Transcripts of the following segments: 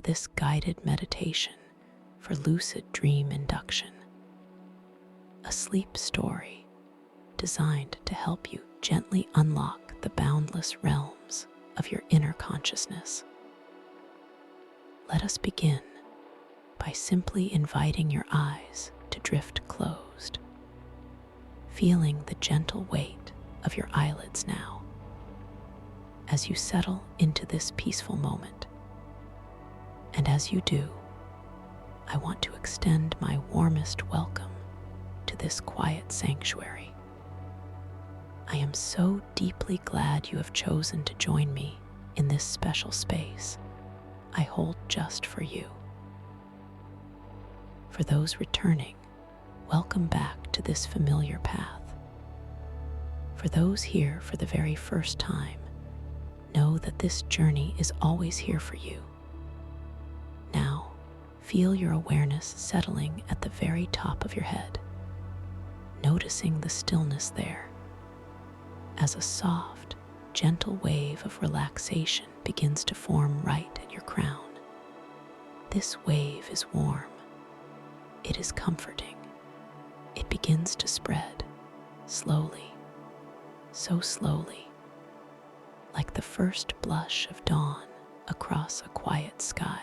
this guided meditation for lucid dream induction, a sleep story designed to help you gently unlock the boundless realms of your inner consciousness. Let us begin by simply inviting your eyes to drift closed, feeling the gentle weight of your eyelids now as you settle into this peaceful moment. And as you do, I want to extend my warmest welcome to this quiet sanctuary. I am so deeply glad you have chosen to join me in this special space I hold just for you. For those returning, welcome back to this familiar path. For those here for the very first time, know that this journey is always here for you. Now, feel your awareness settling at the very top of your head, noticing the stillness there as a soft, gentle wave of relaxation begins to form right at your crown. This wave is warm. It is comforting. It begins to spread slowly, so slowly, like the first blush of dawn across a quiet sky.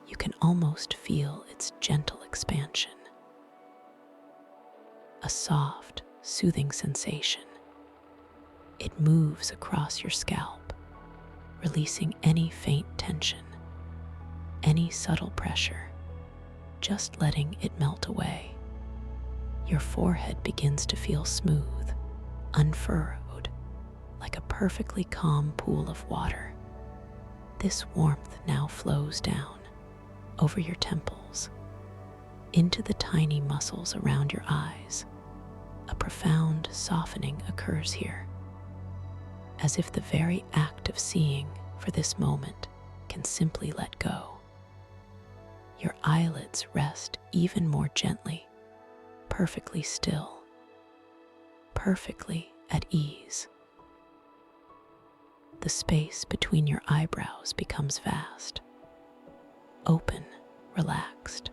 You can almost feel its gentle expansion, a soft, soothing sensation. It moves across your scalp, releasing any faint tension, any subtle pressure, just letting it melt away. Your forehead begins to feel smooth, unfurrowed, like a perfectly calm pool of water. This warmth now flows down over your temples, into the tiny muscles around your eyes. A profound softening occurs here, as if the very act of seeing for this moment can simply let go. Your eyelids rest even more gently, perfectly still, perfectly at ease. The space between your eyebrows becomes vast, open, relaxed,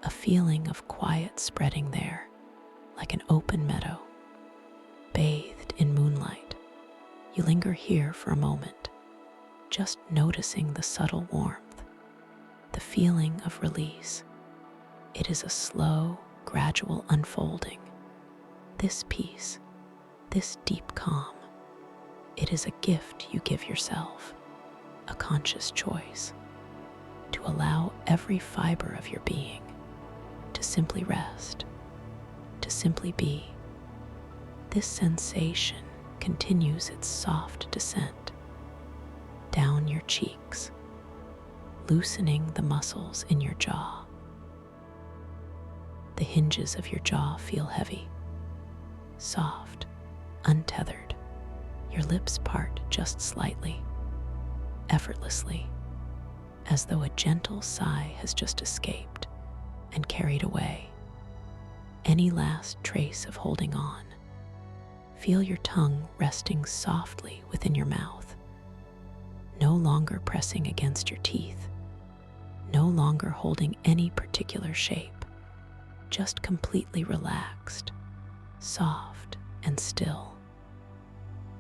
a feeling of quiet spreading there, like an open meadow, bathed in moonlight. You linger here for a moment, just noticing the subtle warmth, the feeling of release. It is a slow, gradual unfolding. This peace, this deep calm, it is a gift you give yourself, a conscious choice, to allow every fiber of your being to simply rest, to simply be. This sensation continues its soft descent down your cheeks, loosening the muscles in your jaw. The hinges of your jaw feel heavy, soft, untethered. Your lips part just slightly, effortlessly, as though a gentle sigh has just escaped and carried away any last trace of holding on. Feel your tongue resting softly within your mouth, no longer pressing against your teeth, no longer holding any particular shape, just completely relaxed, soft and still.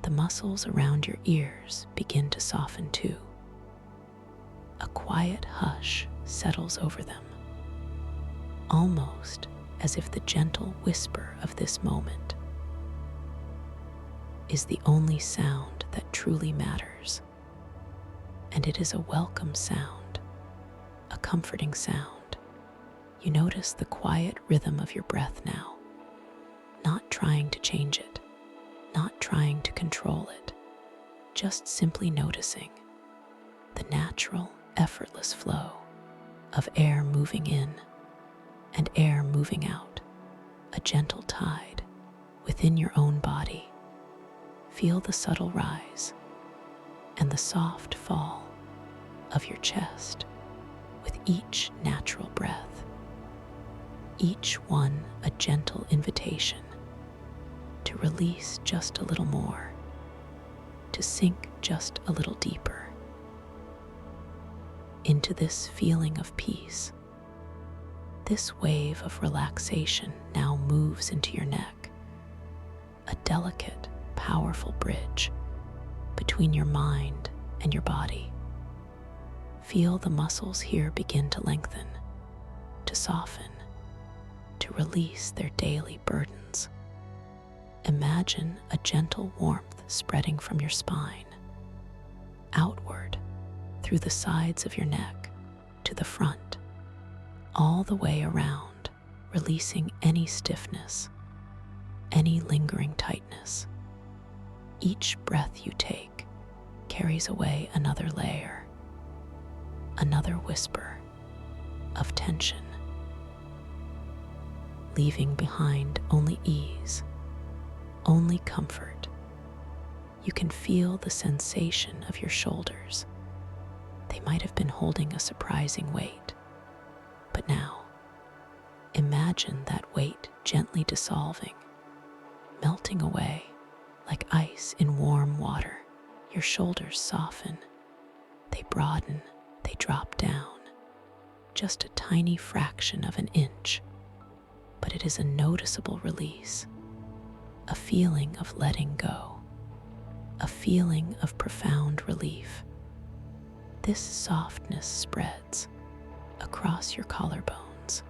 The muscles around your ears begin to soften too. A quiet hush settles over them, almost as if the gentle whisper of this moment is the only sound that truly matters. And it is a welcome sound, a comforting sound. You notice the quiet rhythm of your breath now, not trying to change it, not trying to control it, just simply noticing the natural, effortless flow of air moving in and air moving out, a gentle tide within your own body. Feel the subtle rise and the soft fall of your chest with each natural breath, each one a gentle invitation to release just a little more, to sink just a little deeper. into this feeling of peace. This wave of relaxation now moves into your neck, a delicate, powerful bridge between your mind and your body. Feel the muscles here begin to lengthen, to soften, to release their daily burdens. Imagine a gentle warmth spreading from your spine, outward, through the sides of your neck, to the front, all the way around, releasing any stiffness, any lingering tightness. Each breath you take carries away another layer, another whisper of tension, leaving behind only ease, only comfort. You can feel the sensation of your shoulders. They might have been holding a surprising weight, but now, imagine that weight gently dissolving, melting away like ice in warm water. Your shoulders soften, they broaden, they drop down, just a tiny fraction of an inch, but it is a noticeable release, a feeling of letting go, a feeling of profound relief. This softness spreads across your collarbones,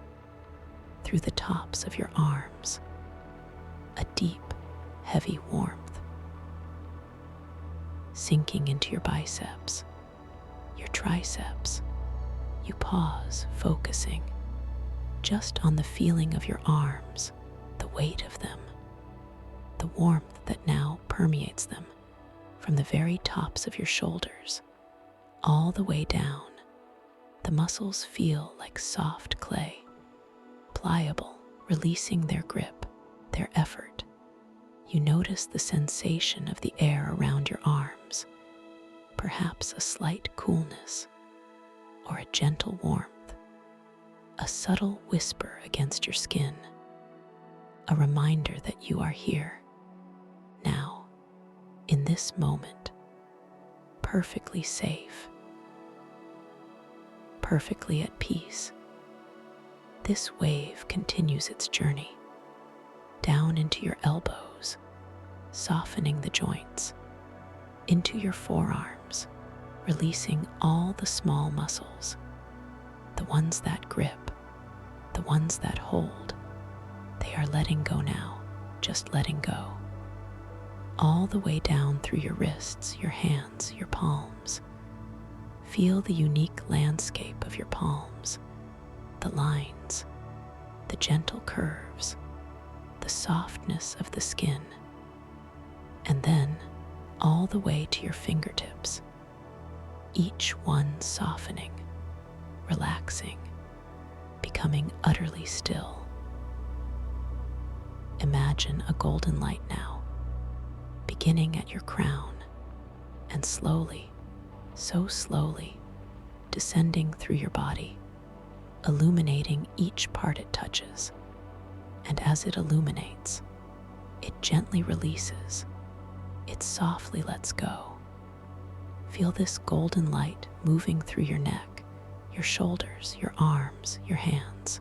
through the tops of your arms, a deep, heavy warmth, sinking into your biceps, your triceps. You pause, focusing just on the feeling of your arms, the weight of them, the warmth that now permeates them from the very tops of your shoulders, all the way down. The muscles feel like soft clay, pliable, releasing their grip, their effort. You notice the sensation of the air around your arms, perhaps a slight coolness or a gentle warmth, a subtle whisper against your skin, a reminder that you are here, now, in this moment, perfectly safe, perfectly at peace. This wave continues its journey down into your elbows, softening the joints, into your forearms, releasing all the small muscles, the ones that grip, the ones that hold. They are letting go now, just letting go. All the way down through your wrists, your hands, your palms. Feel the unique landscape of your palms, the lines, the gentle curves, the softness of the skin, and then all the way to your fingertips, each one softening, relaxing, becoming utterly still. Imagine a golden light now, beginning at your crown and slowly, so slowly, descending through your body, illuminating each part it touches. And as it illuminates, it gently releases, it softly lets go. Feel this golden light moving through your neck, your shoulders, your arms, your hands,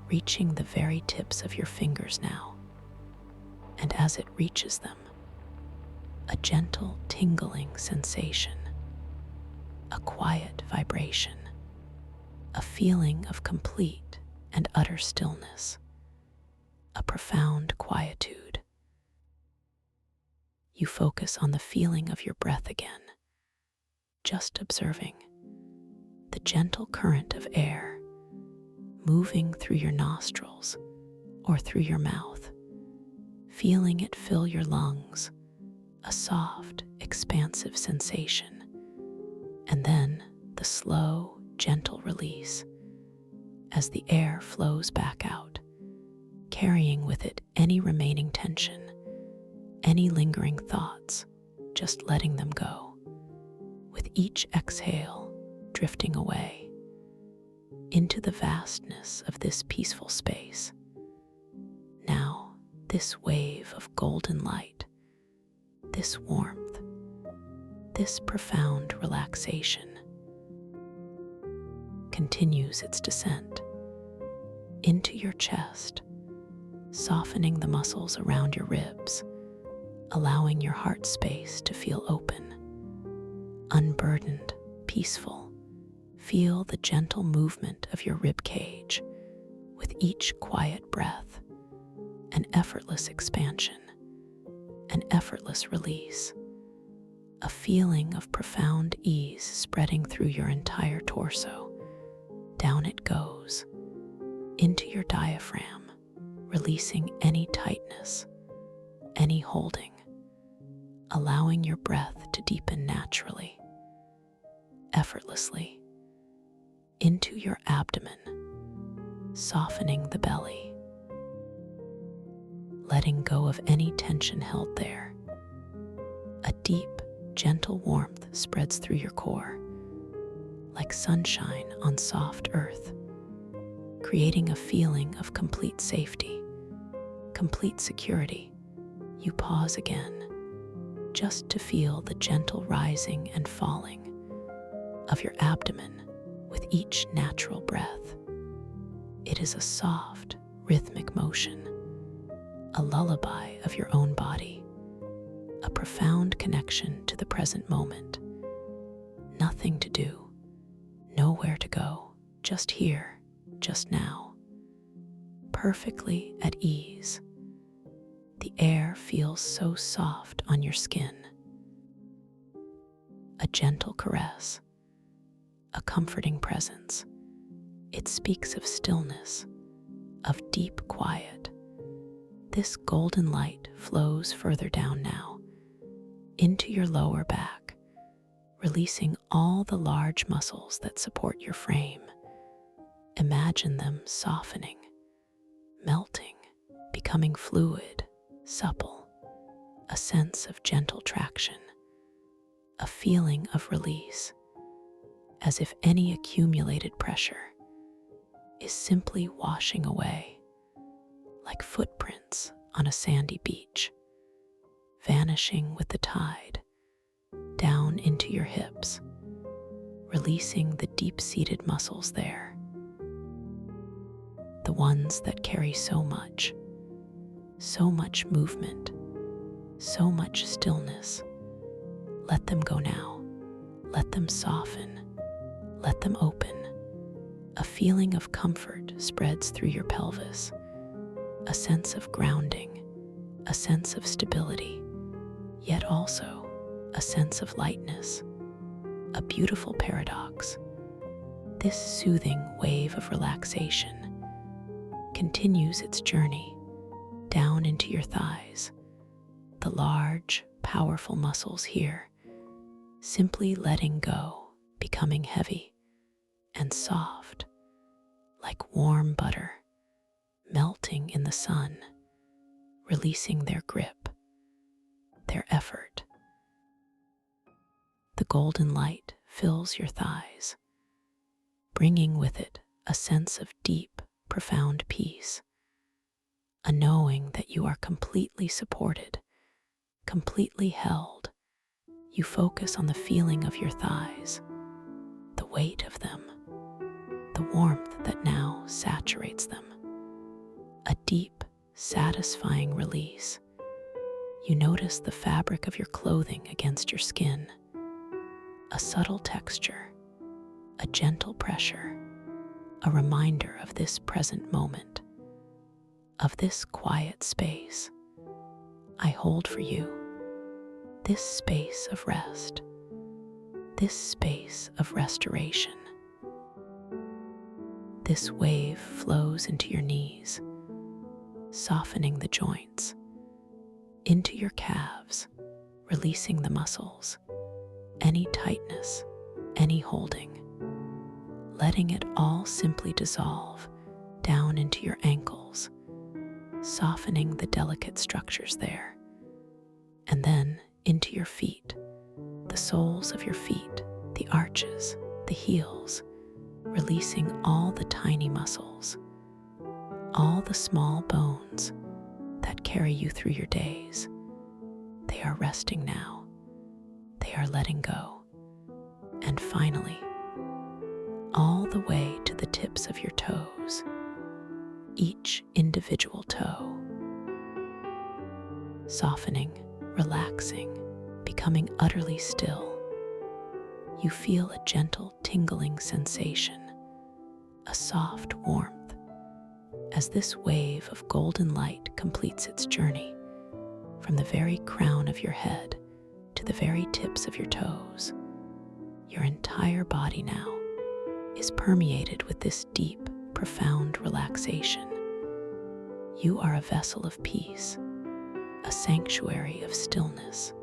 reaching the very tips of your fingers now. And as it reaches them, a gentle tingling sensation, a quiet vibration, a feeling of complete and utter stillness, a profound quietude. You focus on the feeling of your breath again, just observing the gentle current of air moving through your nostrils or through your mouth, feeling it fill your lungs, a soft, expansive sensation, and then the slow, gentle release as the air flows back out, carrying with it any remaining tension, any lingering thoughts, just letting them go, with each exhale drifting away into the vastness of this peaceful space. Now, this wave of golden light, this warmth, this profound relaxation, continues its descent into your chest, softening the muscles around your ribs, allowing your heart space to feel open, unburdened, peaceful. Feel the gentle movement of your rib cage with each quiet breath, an effortless expansion, an effortless release, a feeling of profound ease spreading through your entire torso. Down it goes, into your diaphragm, releasing any tightness, any holding, allowing your breath to deepen naturally, effortlessly, into your abdomen, softening the belly, letting go of any tension held there. A deep, gentle warmth spreads through your core, like sunshine on soft earth, creating a feeling of complete safety, complete security. You pause again, just to feel the gentle rising and falling of your abdomen with each natural breath. It is a soft, rhythmic motion, a lullaby of your own body, a profound connection to the present moment. Nothing to do, nowhere to go, just here, just now, perfectly at ease. The air feels so soft on your skin. A gentle caress, a comforting presence. It speaks of stillness, of deep quiet. This golden light flows further down now, into your lower back, releasing all the large muscles that support your frame. Imagine them softening, melting, becoming fluid, supple, a sense of gentle traction, a feeling of release, as if any accumulated pressure is simply washing away, like footprints on a sandy beach, vanishing with the tide, down into your hips, releasing the deep-seated muscles there, the ones that carry so much movement, so much stillness. Let them go now. Let them soften. Let them open. A feeling of comfort spreads through your pelvis, a sense of grounding, a sense of stability, yet also a sense of lightness, a beautiful paradox. This soothing wave of relaxation continues its journey down into your thighs, the large, powerful muscles here, simply letting go, becoming heavy and soft, like warm butter, melting in the sun, releasing their grip, their effort. The golden light fills your thighs, bringing with it a sense of deep, profound peace, a knowing that you are completely supported, completely held. You focus on the feeling of your thighs, the weight of them, the warmth that now saturates them, a deep, satisfying release. You notice the fabric of your clothing against your skin, a subtle texture, a gentle pressure, a reminder of this present moment, of this quiet space I hold for you, this space of rest, this space of restoration. This wave flows into your knees, softening the joints, into your calves, releasing the muscles, any tightness, any holding, letting it all simply dissolve down into your ankles, softening the delicate structures there, and then into your feet, the soles of your feet, the arches, the heels, releasing all the tiny muscles, all the small bones that carry you through your days. They are resting now. They are letting go. And finally, all the the way to the tips of your toes, each individual toe. Softening, relaxing, becoming utterly still. You feel a gentle tingling sensation, a soft warmth, as this wave of golden light completes its journey from the very crown of your head to the very tips of your toes. Your entire body now is permeated with this deep, profound relaxation. You are a vessel of peace, a sanctuary of stillness.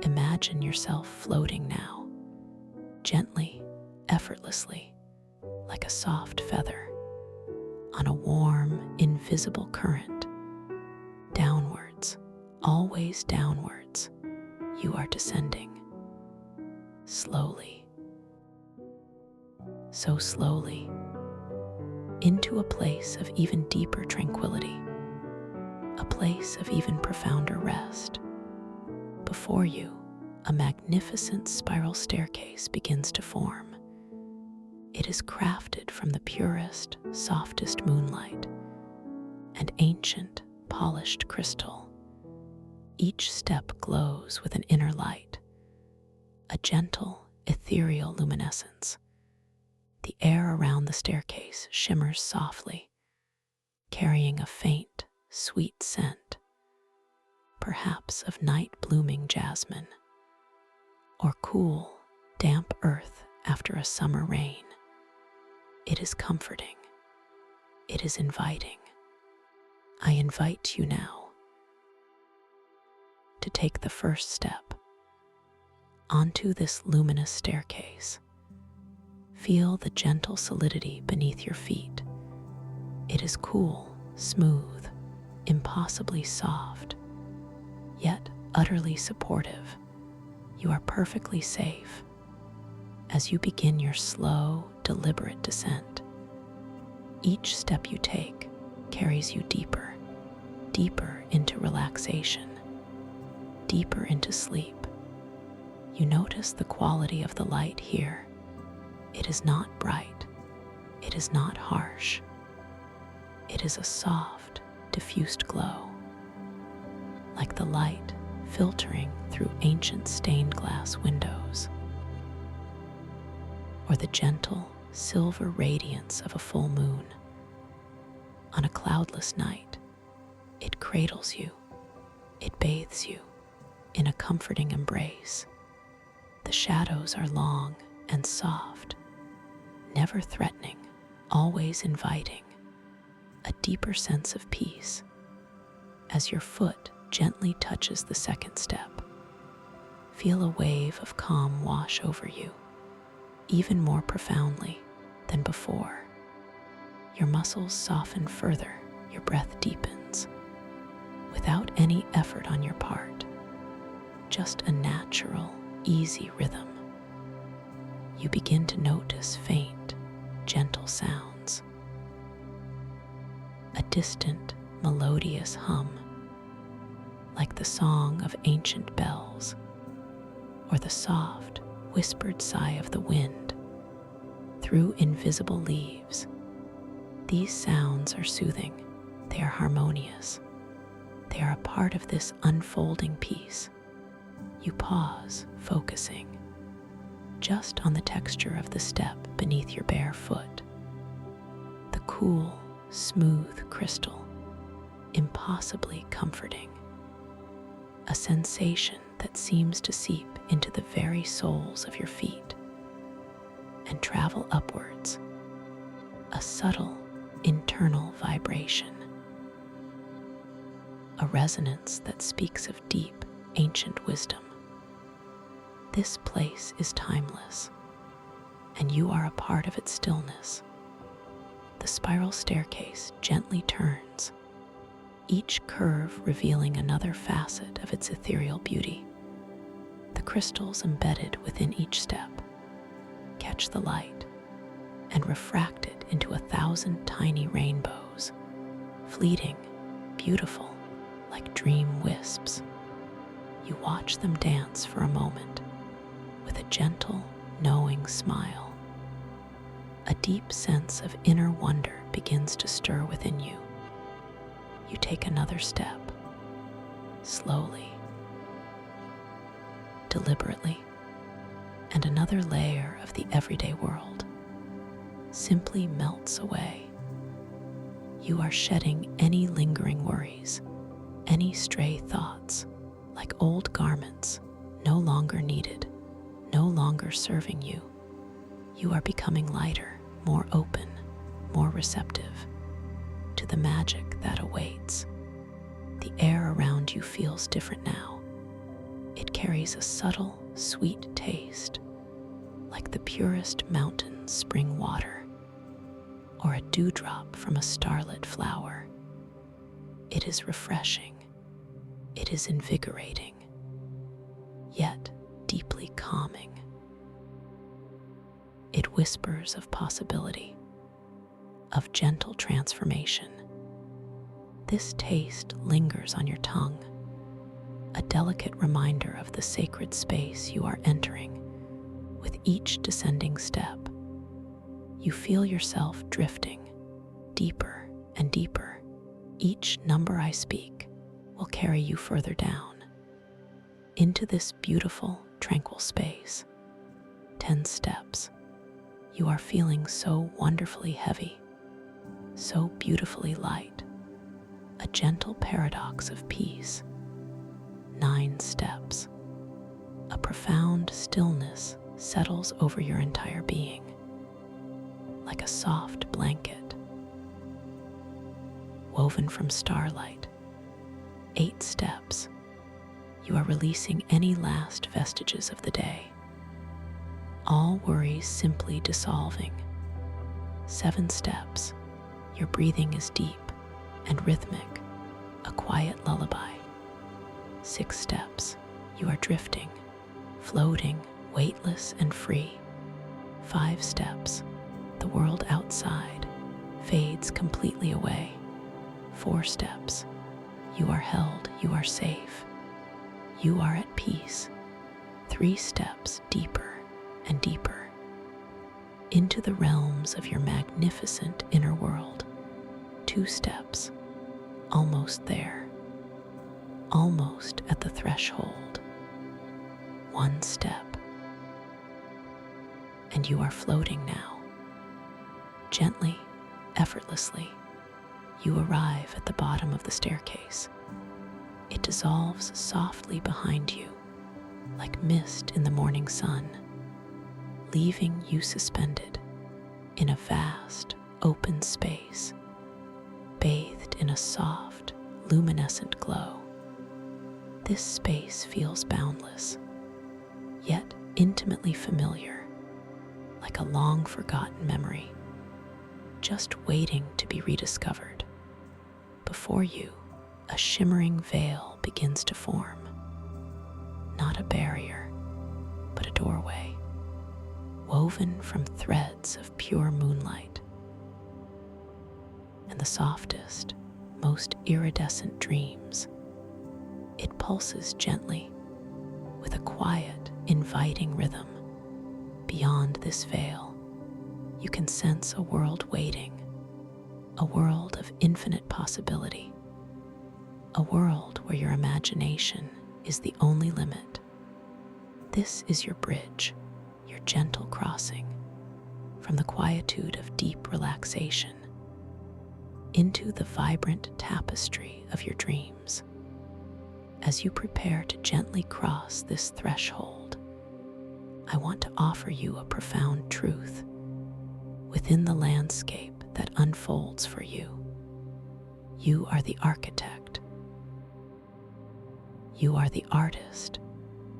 Imagine yourself floating now, gently, effortlessly, like a soft feather, on a warm, invisible current. Downwards, always downwards, you are descending. Slowly, so slowly, into a place of even deeper tranquility, a place of even profounder rest. Before you, a magnificent spiral staircase begins to form. It is crafted from the purest, softest moonlight and ancient, polished crystal. Each step glows with an inner light, a gentle, ethereal luminescence. The air around the staircase shimmers softly, carrying a faint, sweet scent, perhaps of night-blooming jasmine, or cool, damp earth after a summer rain. It is comforting. It is inviting. I invite you now to take the first step onto this luminous staircase. Feel the gentle solidity beneath your feet. It is cool, smooth, impossibly soft, yet utterly supportive. You are perfectly safe as you begin your slow, deliberate descent. Each step you take carries you deeper, deeper into relaxation, deeper into sleep. You notice the quality of the light here. It is not bright. It is not harsh. It is a soft, diffused glow, like the light filtering through ancient stained glass windows, or the gentle silver radiance of a full moon. On a cloudless night, it cradles you, it bathes you in a comforting embrace. The shadows are long and soft, never threatening, always inviting, a deeper sense of peace. As your foot gently touches the second step, feel a wave of calm wash over you, even more profoundly than before. Your muscles soften further, your breath deepens, without any effort on your part, just a natural, easy rhythm. You begin to notice faint, gentle sounds, a distant, melodious hum, like the song of ancient bells, or the soft, whispered sigh of the wind through invisible leaves. These sounds are soothing, they are harmonious, they are a part of this unfolding piece. You pause, focusing just on the texture of the step beneath your bare foot. The cool, smooth crystal, impossibly comforting. A sensation that seems to seep into the very soles of your feet and travel upwards. A subtle, internal vibration. A resonance that speaks of deep, ancient wisdom. This place is timeless, and you are a part of its stillness. The spiral staircase gently turns, each curve revealing another facet of its ethereal beauty. The crystals embedded within each step catch the light and refract it into 1,000 tiny rainbows, fleeting, beautiful, like dream wisps. You watch them dance for a moment with a gentle, knowing smile. A deep sense of inner wonder begins to stir within you. You take another step, slowly, deliberately, and another layer of the everyday world simply melts away. You are shedding any lingering worries, any stray thoughts, like old garments, no longer needed, no longer serving you. You are becoming lighter, more open, more receptive to the magic that awaits. The air around you feels different now. It carries a subtle, sweet taste, like the purest mountain spring water or a dewdrop from a starlit flower. It is refreshing. It is invigorating, yet deeply calming. It whispers of possibility, of gentle transformation. This taste lingers on your tongue, a delicate reminder of the sacred space you are entering. With each descending step, you feel yourself drifting deeper and deeper. Each number I speak will carry you further down into this beautiful, tranquil space. 10 steps. You are feeling so wonderfully heavy, so beautifully light, a gentle paradox of peace. 9 steps. A profound stillness settles over your entire being, like a soft blanket woven from starlight. 8 steps. You are releasing any last vestiges of the day, all worries simply dissolving. 7 steps. Your breathing is deep and rhythmic, a quiet lullaby. 6 steps. You are drifting, floating, weightless and free. 5 steps. The world outside fades completely away. 4 steps. You are held, you are safe, you are at peace. 3 steps deeper and deeper into the realms of your magnificent inner world. 2 steps, almost there, almost at the threshold. 1 step, and you are floating now. Gently, effortlessly, you arrive at the bottom of the staircase. It dissolves softly behind you, like mist in the morning sun, leaving you suspended in a vast, open space, bathed in a soft, luminescent glow. This space feels boundless, yet intimately familiar, like a long-forgotten memory, just waiting to be rediscovered. Before you, a shimmering veil begins to form, not a barrier, but a doorway, woven from threads of pure moonlight and the softest, most iridescent dreams. It pulses gently with a quiet, inviting rhythm. Beyond this veil, you can sense a world waiting, a world of infinite possibility, a world where your imagination is the only limit. This is your bridge, your gentle crossing from the quietude of deep relaxation into the vibrant tapestry of your dreams. As you prepare to gently cross this threshold, I want to offer you a profound truth within the landscape that unfolds for you. You are the architect. You are the artist.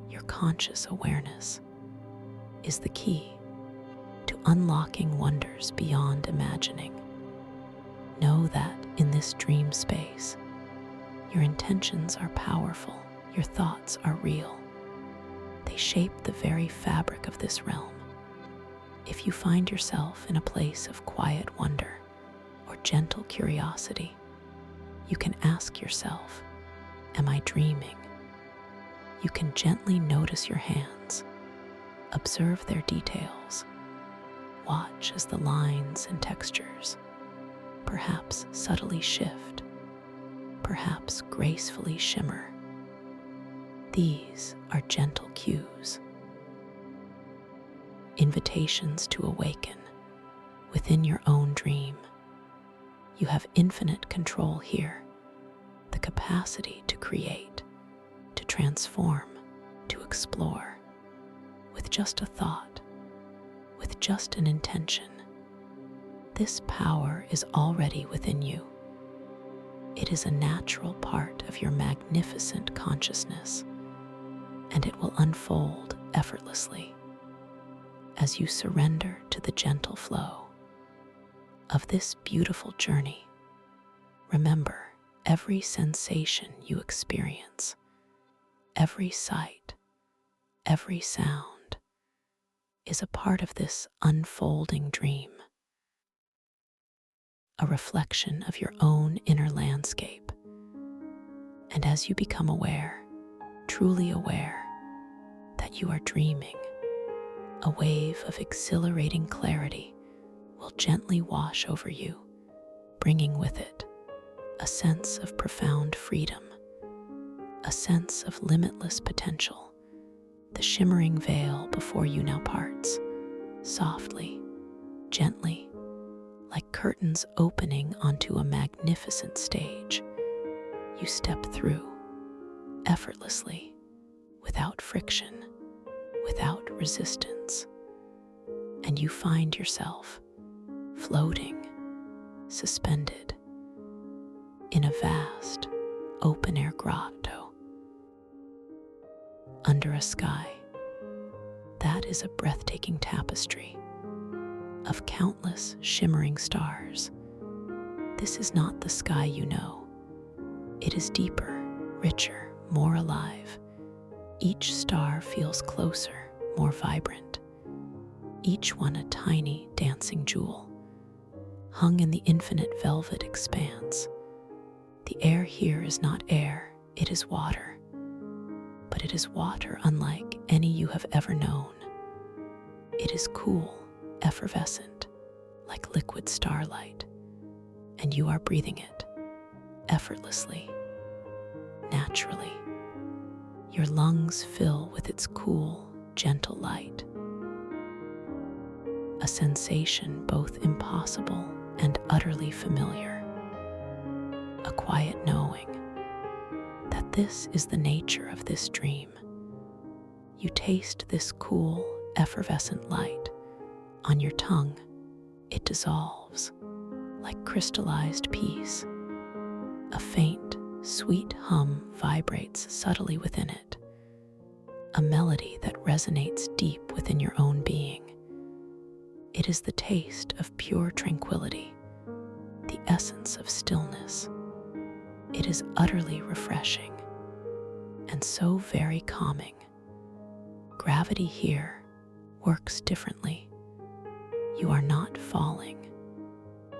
Your conscious awareness is the key to unlocking wonders beyond imagining. Know that in this dream space, your intentions are powerful, your thoughts are real. They shape the very fabric of this realm. If you find yourself in a place of quiet wonder or gentle curiosity, you can ask yourself, am I dreaming? You can gently notice your hands, observe their details, Watch as the lines and textures perhaps subtly shift, perhaps gracefully shimmer. These are gentle cues, invitations to awaken within your own dream. You have infinite control here, the capacity to create, to transform, to explore, with just a thought, with just an intention. This power is already within you. It is a natural part of your magnificent consciousness, and it will unfold effortlessly as you surrender to the gentle flow of this beautiful journey. Remember, every sensation you experience, every sight, every sound is a part of this unfolding dream, a reflection of your own inner landscape. And as you become aware, truly aware, that you are dreaming, a wave of exhilarating clarity will gently wash over you, bringing with it a sense of profound freedom, a sense of limitless potential. The shimmering veil before you now parts, softly, gently, like curtains opening onto a magnificent stage. You step through, effortlessly, without friction, without resistance, and you find yourself floating, suspended, in a vast, open-air grotto, under a sky that is a breathtaking tapestry of countless shimmering stars. This is not the sky you know. It is deeper, richer, more alive. Each star feels closer, more vibrant, each one a tiny dancing jewel, hung in the infinite velvet expanse. The air here is not air, it is water, but it is water unlike any you have ever known. It is cool, effervescent, like liquid starlight, and you are breathing it effortlessly, naturally. Your lungs fill with its cool, gentle light, a sensation both impossible and utterly familiar, a quiet knowing that this is the nature of this dream. You taste this cool, effervescent light on your tongue. It dissolves like crystallized peace. A faint, sweet hum vibrates subtly within it, a melody that resonates deep within your own being. It is the taste of pure tranquility, the essence of stillness. It is utterly refreshing and so very calming. Gravity here works differently. You are not falling.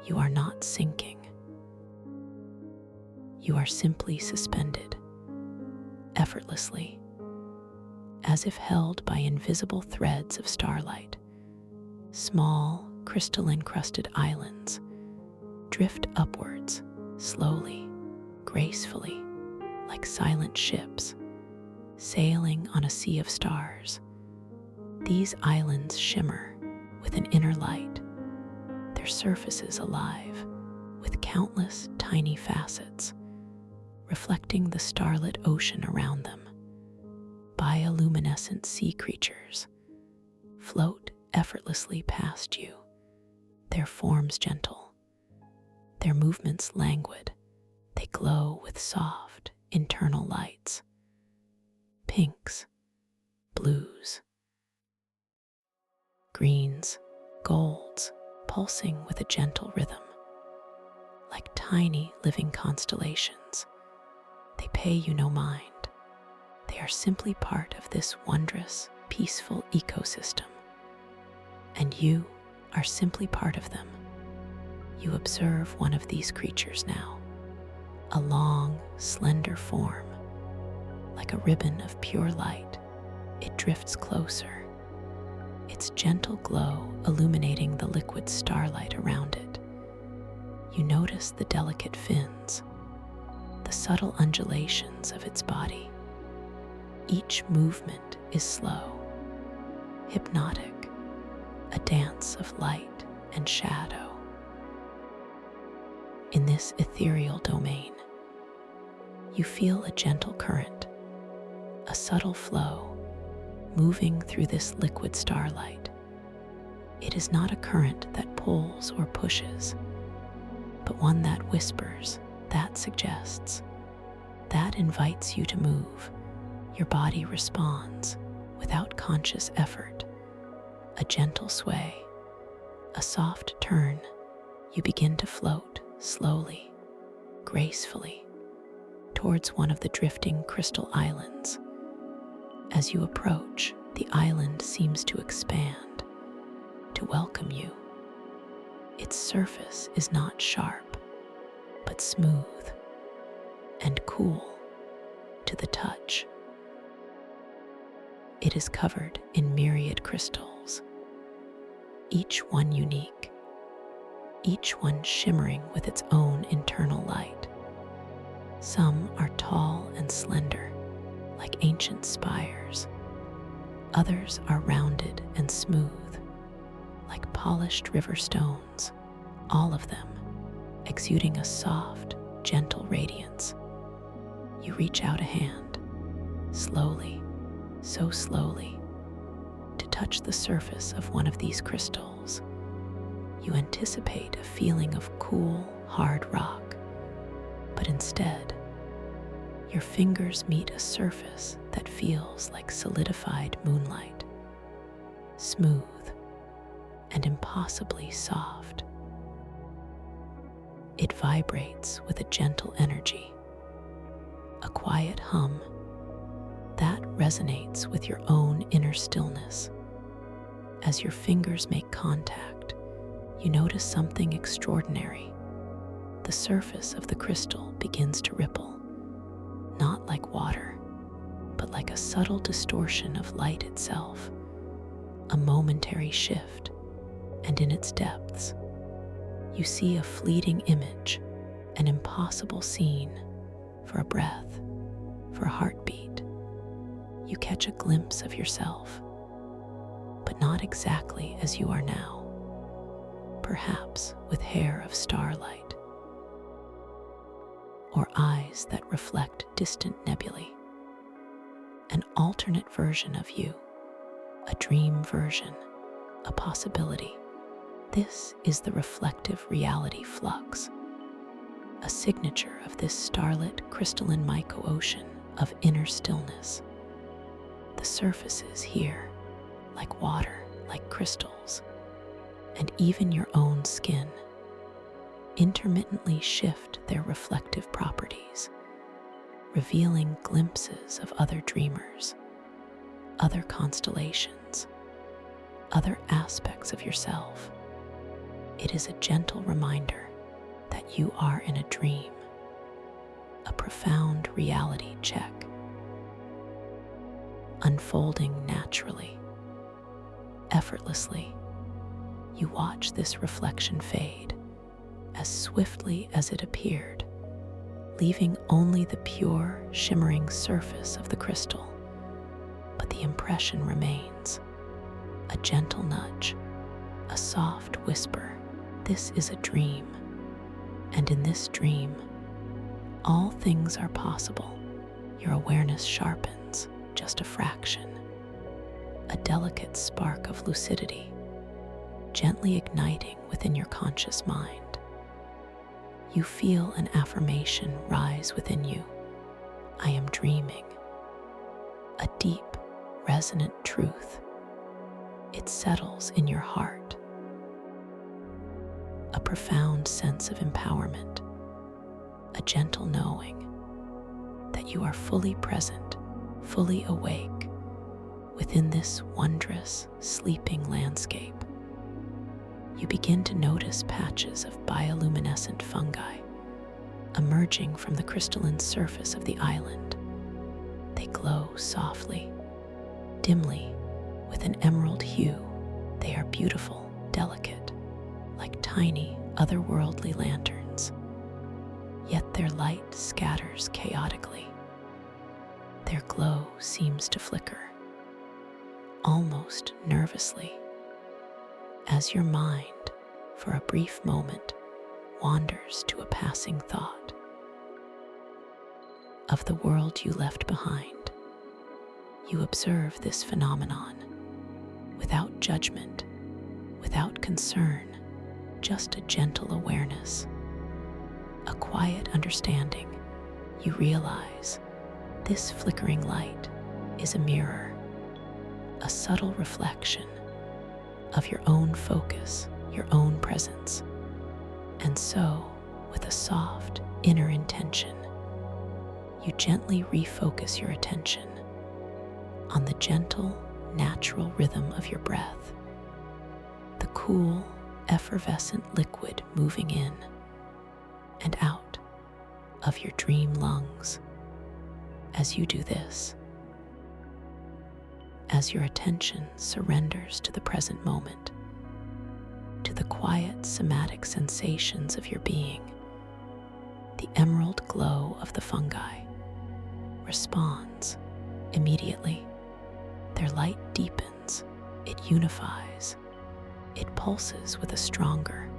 You are not sinking. You are simply suspended, effortlessly, as if held by invisible threads of starlight. Small, crystal-encrusted islands drift upwards, slowly, gracefully, like silent ships, sailing on a sea of stars. These islands shimmer with an inner light, their surfaces alive with countless tiny facets, reflecting the starlit ocean around them. Bioluminescent sea creatures float effortlessly past you, their forms gentle, their movements languid. They glow with soft, internal lights, pinks, blues, greens, golds, pulsing with a gentle rhythm, like tiny living constellations. They pay you no mind. They are simply part of this wondrous, peaceful ecosystem, and you are simply part of them. You observe one of these creatures now, a long, slender form, like a ribbon of pure light. It drifts closer, its gentle glow illuminating the liquid starlight around it. You notice the delicate fins, the subtle undulations of its body. Each movement is slow, hypnotic, a dance of light and shadow. In this ethereal domain, you feel a gentle current, a subtle flow moving through this liquid starlight. It is not a current that pulls or pushes, but one that whispers, that suggests, that invites you to move. Your body responds without conscious effort. A gentle sway, a soft turn, you begin to float slowly, gracefully, towards one of the drifting crystal islands. As you approach, the island seems to expand, to welcome you. Its surface is not sharp, but smooth and cool to the touch. It is covered in myriad crystals, each one unique, each one shimmering with its own internal light. Some are tall and slender, like ancient spires. Others are rounded and smooth, like polished river stones, all of them exuding a soft, gentle radiance. You reach out a hand, slowly, so slowly, to touch the surface of one of these crystals. You anticipate a feeling of cool, hard rock, but instead, your fingers meet a surface that feels like solidified moonlight, smooth and impossibly soft. It vibrates with a gentle energy, a quiet hum that resonates with your own inner stillness. As your fingers make contact, you notice something extraordinary. The surface of the crystal begins to ripple, not like water, but like a subtle distortion of light itself, a momentary shift, and in its depths, you see a fleeting image, an impossible scene, for a breath, for a heartbeat. You catch a glimpse of yourself, but not exactly as you are now, perhaps with hair of starlight, or eyes that reflect distant nebulae. An alternate version of you, a dream version, a possibility. This is the reflective reality flux, a signature of this starlit crystalline myco-ocean of inner stillness. The surfaces here, like water, like crystals, and even your own skin, intermittently shift their reflective properties, revealing glimpses of other dreamers, other constellations, other aspects of yourself. It is a gentle reminder that you are in a dream, a profound reality check, unfolding naturally, effortlessly. You watch this reflection fade as swiftly as it appeared, leaving only the pure, shimmering surface of the crystal. But the impression remains, a gentle nudge, a soft whisper. This is a dream, and in this dream, all things are possible. Your awareness sharpens just a fraction, a delicate spark of lucidity, gently igniting within your conscious mind. You feel an affirmation rise within you. I am dreaming. A deep, resonant truth. It settles in your heart. A profound sense of empowerment. A gentle knowing that you are fully present, fully awake within this wondrous, sleeping landscape. You begin to notice patches of bioluminescent fungi emerging from the crystalline surface of the island. They glow softly, dimly, with an emerald hue, They are beautiful, delicate, like tiny, otherworldly lanterns. Yet their light scatters chaotically. Their glow seems to flicker, almost nervously, as your mind, for a brief moment, wanders to a passing thought of the world you left behind. You observe this phenomenon without judgment, without concern, just a gentle awareness, a quiet understanding. You realize this flickering light is a mirror, a subtle reflection of your own focus, your own presence. And so, with a soft inner intention, you gently refocus your attention on the gentle, natural rhythm of your breath, the cool, effervescent liquid moving in and out of your dream lungs. As you do this, as your attention surrenders to the present moment, to the quiet somatic sensations of your being, the emerald glow of the fungi responds immediately. Their light deepens, it unifies, it pulses with a stronger,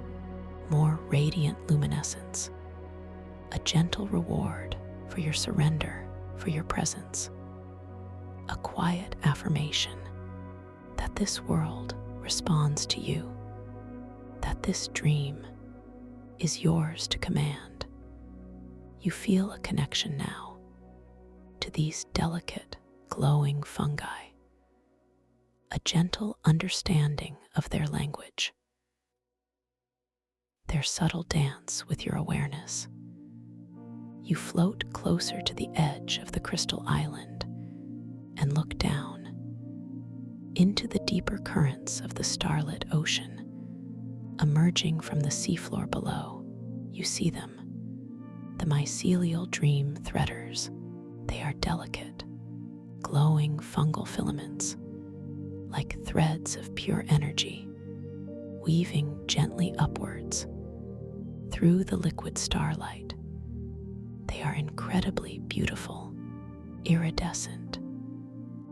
more radiant luminescence, a gentle reward for your surrender, for your presence, a quiet affirmation that this world responds to you, that this dream is yours to command. You feel a connection now to these delicate, glowing fungi, a gentle understanding of their language, their subtle dance with your awareness. You float closer to the edge of the crystal island and look down into the deeper currents of the starlit ocean. Emerging from the seafloor below, you see them, the mycelial dream threaders. They are delicate, glowing fungal filaments, like threads of pure energy, weaving gently upwards through the liquid starlight. They are incredibly beautiful, iridescent,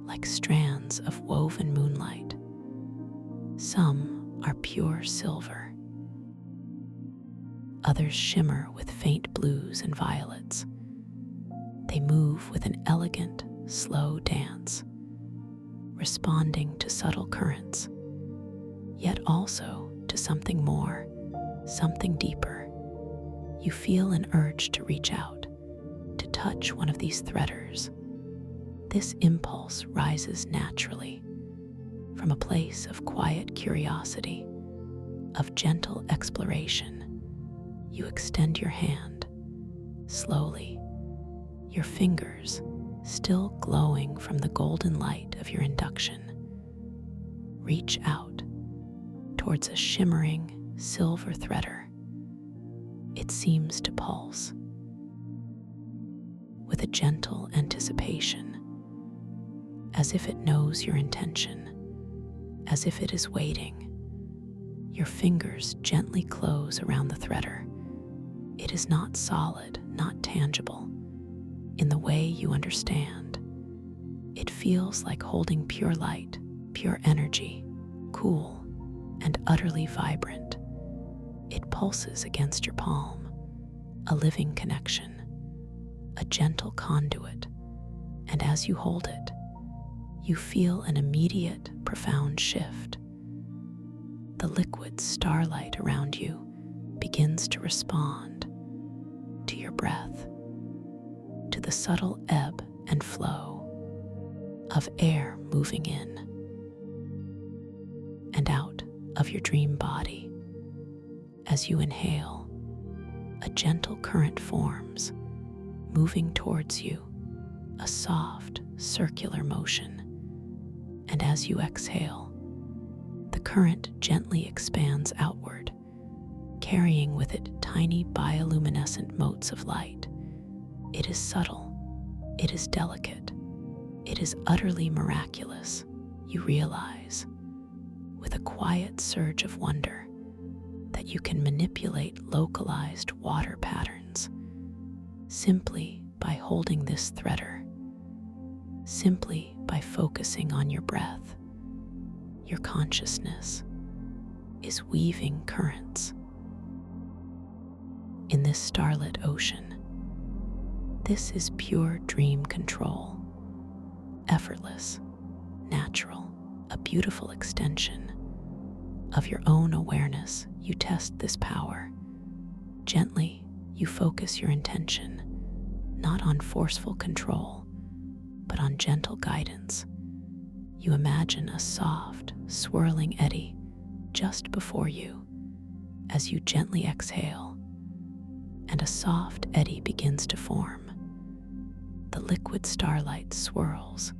like strands of woven moonlight. Some are pure silver. Others shimmer with faint blues and violets. They move with an elegant, slow dance, responding to subtle currents, yet also to something more, something deeper. You feel an urge to reach out, to touch one of these threaders. This impulse rises naturally from a place of quiet curiosity, of gentle exploration. You extend your hand, slowly, your fingers still glowing from the golden light of your induction. Reach out towards a shimmering silver threader. It seems to pulse with a gentle anticipation, as if it knows your intention, as if it is waiting. Your fingers gently close around the threader. It is not solid, not tangible, in the way you understand. It feels like holding pure light, pure energy, cool and utterly vibrant. It pulses against your palm, a living connection, a gentle conduit, and as you hold it, you feel an immediate, profound shift. The liquid starlight around you begins to respond to your breath, to the subtle ebb and flow of air moving in and out of your dream body. As you inhale, a gentle current forms, moving towards you, a soft, circular motion. And as you exhale, the current gently expands outward, carrying with it tiny bioluminescent motes of light. It is subtle, it is delicate, it is utterly miraculous, you realize, with a quiet surge of wonder that you can manipulate localized water patterns simply by holding this threader, simply by focusing on your breath. Your consciousness is weaving currents. In this starlit ocean, this is pure dream control, effortless, natural, a beautiful extension of your own awareness. You test this power. Gently, you focus your intention, not on forceful control, but on gentle guidance. You imagine a soft, swirling eddy just before you as you gently exhale, and a soft eddy begins to form. The liquid starlight swirls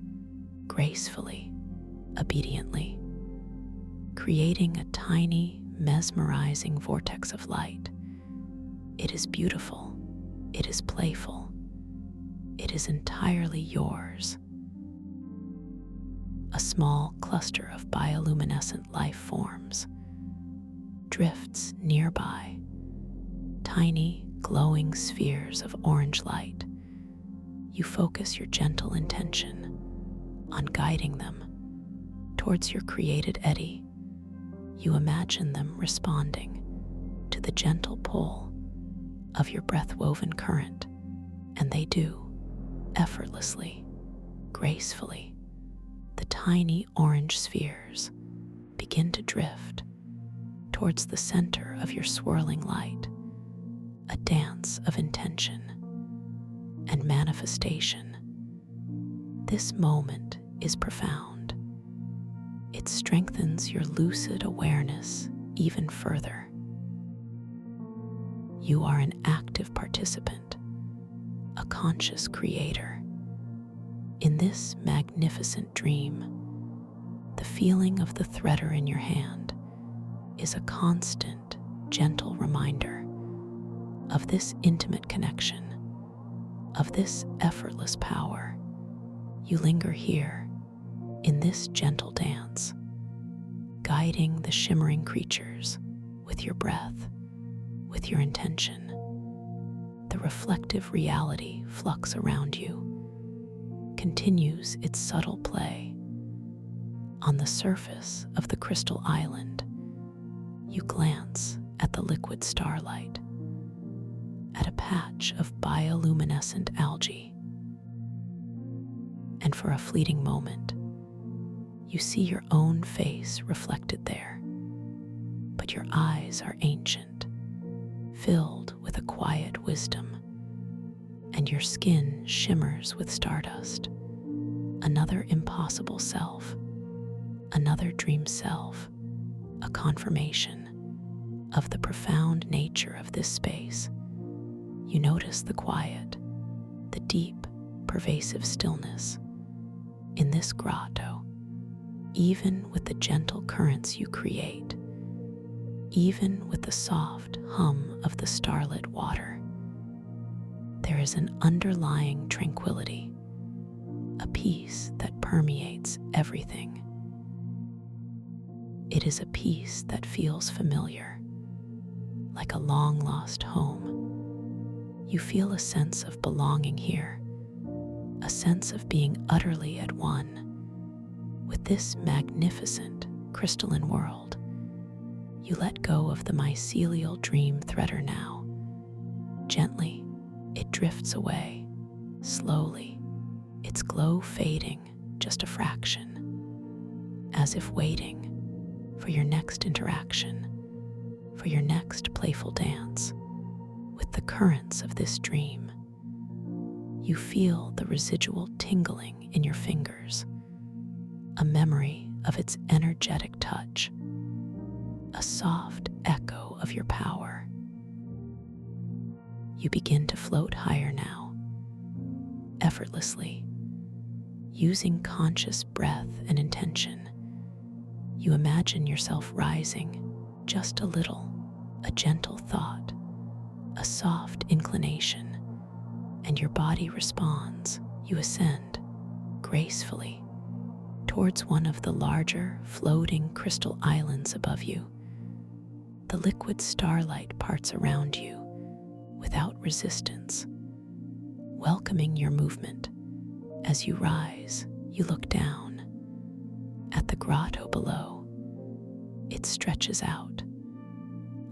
gracefully, obediently, creating a tiny, mesmerizing vortex of light. It is beautiful, it is playful, it is entirely yours. A small cluster of bioluminescent life forms drifts nearby, tiny, glowing spheres of orange light. You focus your gentle intention on guiding them towards your created eddy. You imagine them responding to the gentle pull of your breath-woven current, and they do, effortlessly, gracefully. The tiny orange spheres begin to drift towards the center of your swirling light, a dance of intention and manifestation. This moment is profound. It strengthens your lucid awareness even further. You are an active participant, a conscious creator. In this magnificent dream, the feeling of the threader in your hand is a constant, gentle reminder of this intimate connection, of this effortless power. You linger here in this gentle dance, guiding the shimmering creatures with your breath, with your intention. The reflective reality flux around you continues its subtle play. On the surface of the crystal island, you glance at the liquid starlight, at a patch of bioluminescent algae, and for a fleeting moment, you see your own face reflected there. But your eyes are ancient, filled with a quiet wisdom, and your skin shimmers with stardust. Another impossible self, another dream self, a confirmation of the profound nature of this space. You notice the quiet, the deep, pervasive stillness. In this grotto, even with the gentle currents you create, even with the soft hum of the starlit water, there is an underlying tranquility, a peace that permeates everything. It is a peace that feels familiar, like a long-lost home. You feel a sense of belonging here, a sense of being utterly at one with this magnificent crystalline world. You let go of the mycelial dream threader now. Gently, it drifts away, slowly, its glow fading just a fraction, as if waiting for your next interaction, for your next playful dance with the currents of this dream. You feel the residual tingling in your fingers, a memory of its energetic touch, a soft echo of your power. You begin to float higher now, effortlessly, using conscious breath and intention. You imagine yourself rising just a little, a gentle thought, a soft inclination, and your body responds. You ascend gracefully, towards one of the larger, floating crystal islands above you. The liquid starlight parts around you without resistance, welcoming your movement. As you rise, you look down at the grotto below. It stretches out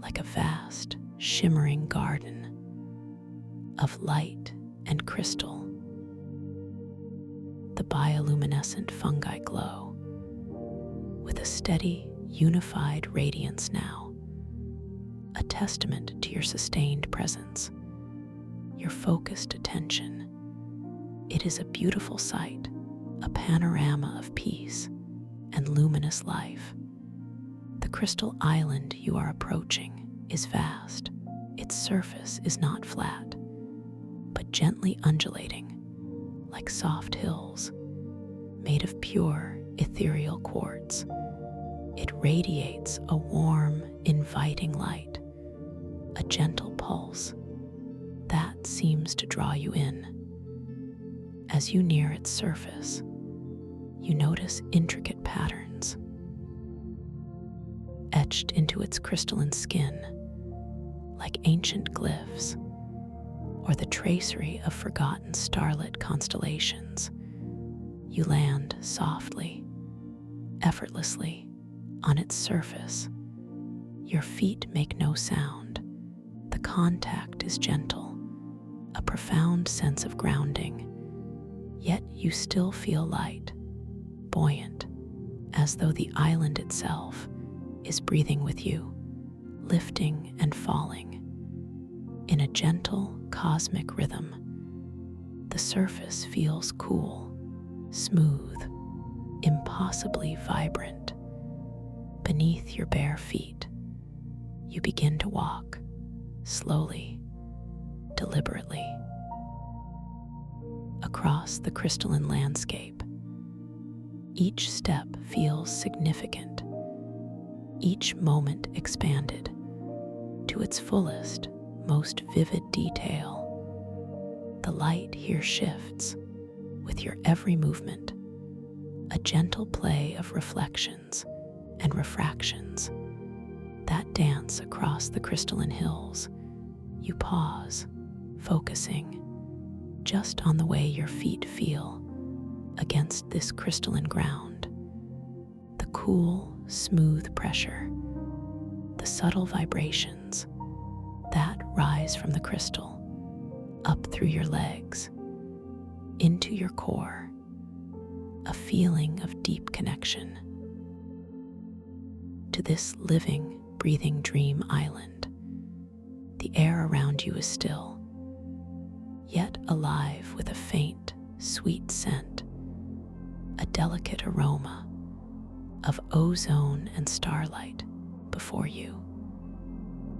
like a vast, shimmering garden of light and crystal. The bioluminescent fungi glow with a steady, unified radiance now, a testament to your sustained presence, your focused attention. It is a beautiful sight, a panorama of peace and luminous life. The crystal island you are approaching is vast. Its surface is not flat, but gently undulating, like soft hills made of pure, ethereal quartz. It radiates a warm, inviting light, a gentle pulse that seems to draw you in. As you near its surface, you notice intricate patterns etched into its crystalline skin, like ancient glyphs or the tracery of forgotten starlit constellations. You land softly, effortlessly on its surface. Your feet make no sound. The contact is gentle, a profound sense of grounding. Yet you still feel light, buoyant, as though the island itself is breathing with you, lifting and falling in a gentle cosmic rhythm. The surface feels cool, smooth, impossibly vibrant. Beneath your bare feet, you begin to walk, slowly, deliberately, across the crystalline landscape. Each step feels significant, each moment expanded to its fullest, most vivid detail. The light here shifts with your every movement, a gentle play of reflections and refractions that dance across the crystalline hills. You pause, focusing just on the way your feet feel against this crystalline ground. The cool, smooth pressure, the subtle vibrations that rise from the crystal up through your legs, into your core, a feeling of deep connection to this living, breathing dream island. The air around you is still, yet alive with a faint, sweet scent, a delicate aroma of ozone and starlight before you.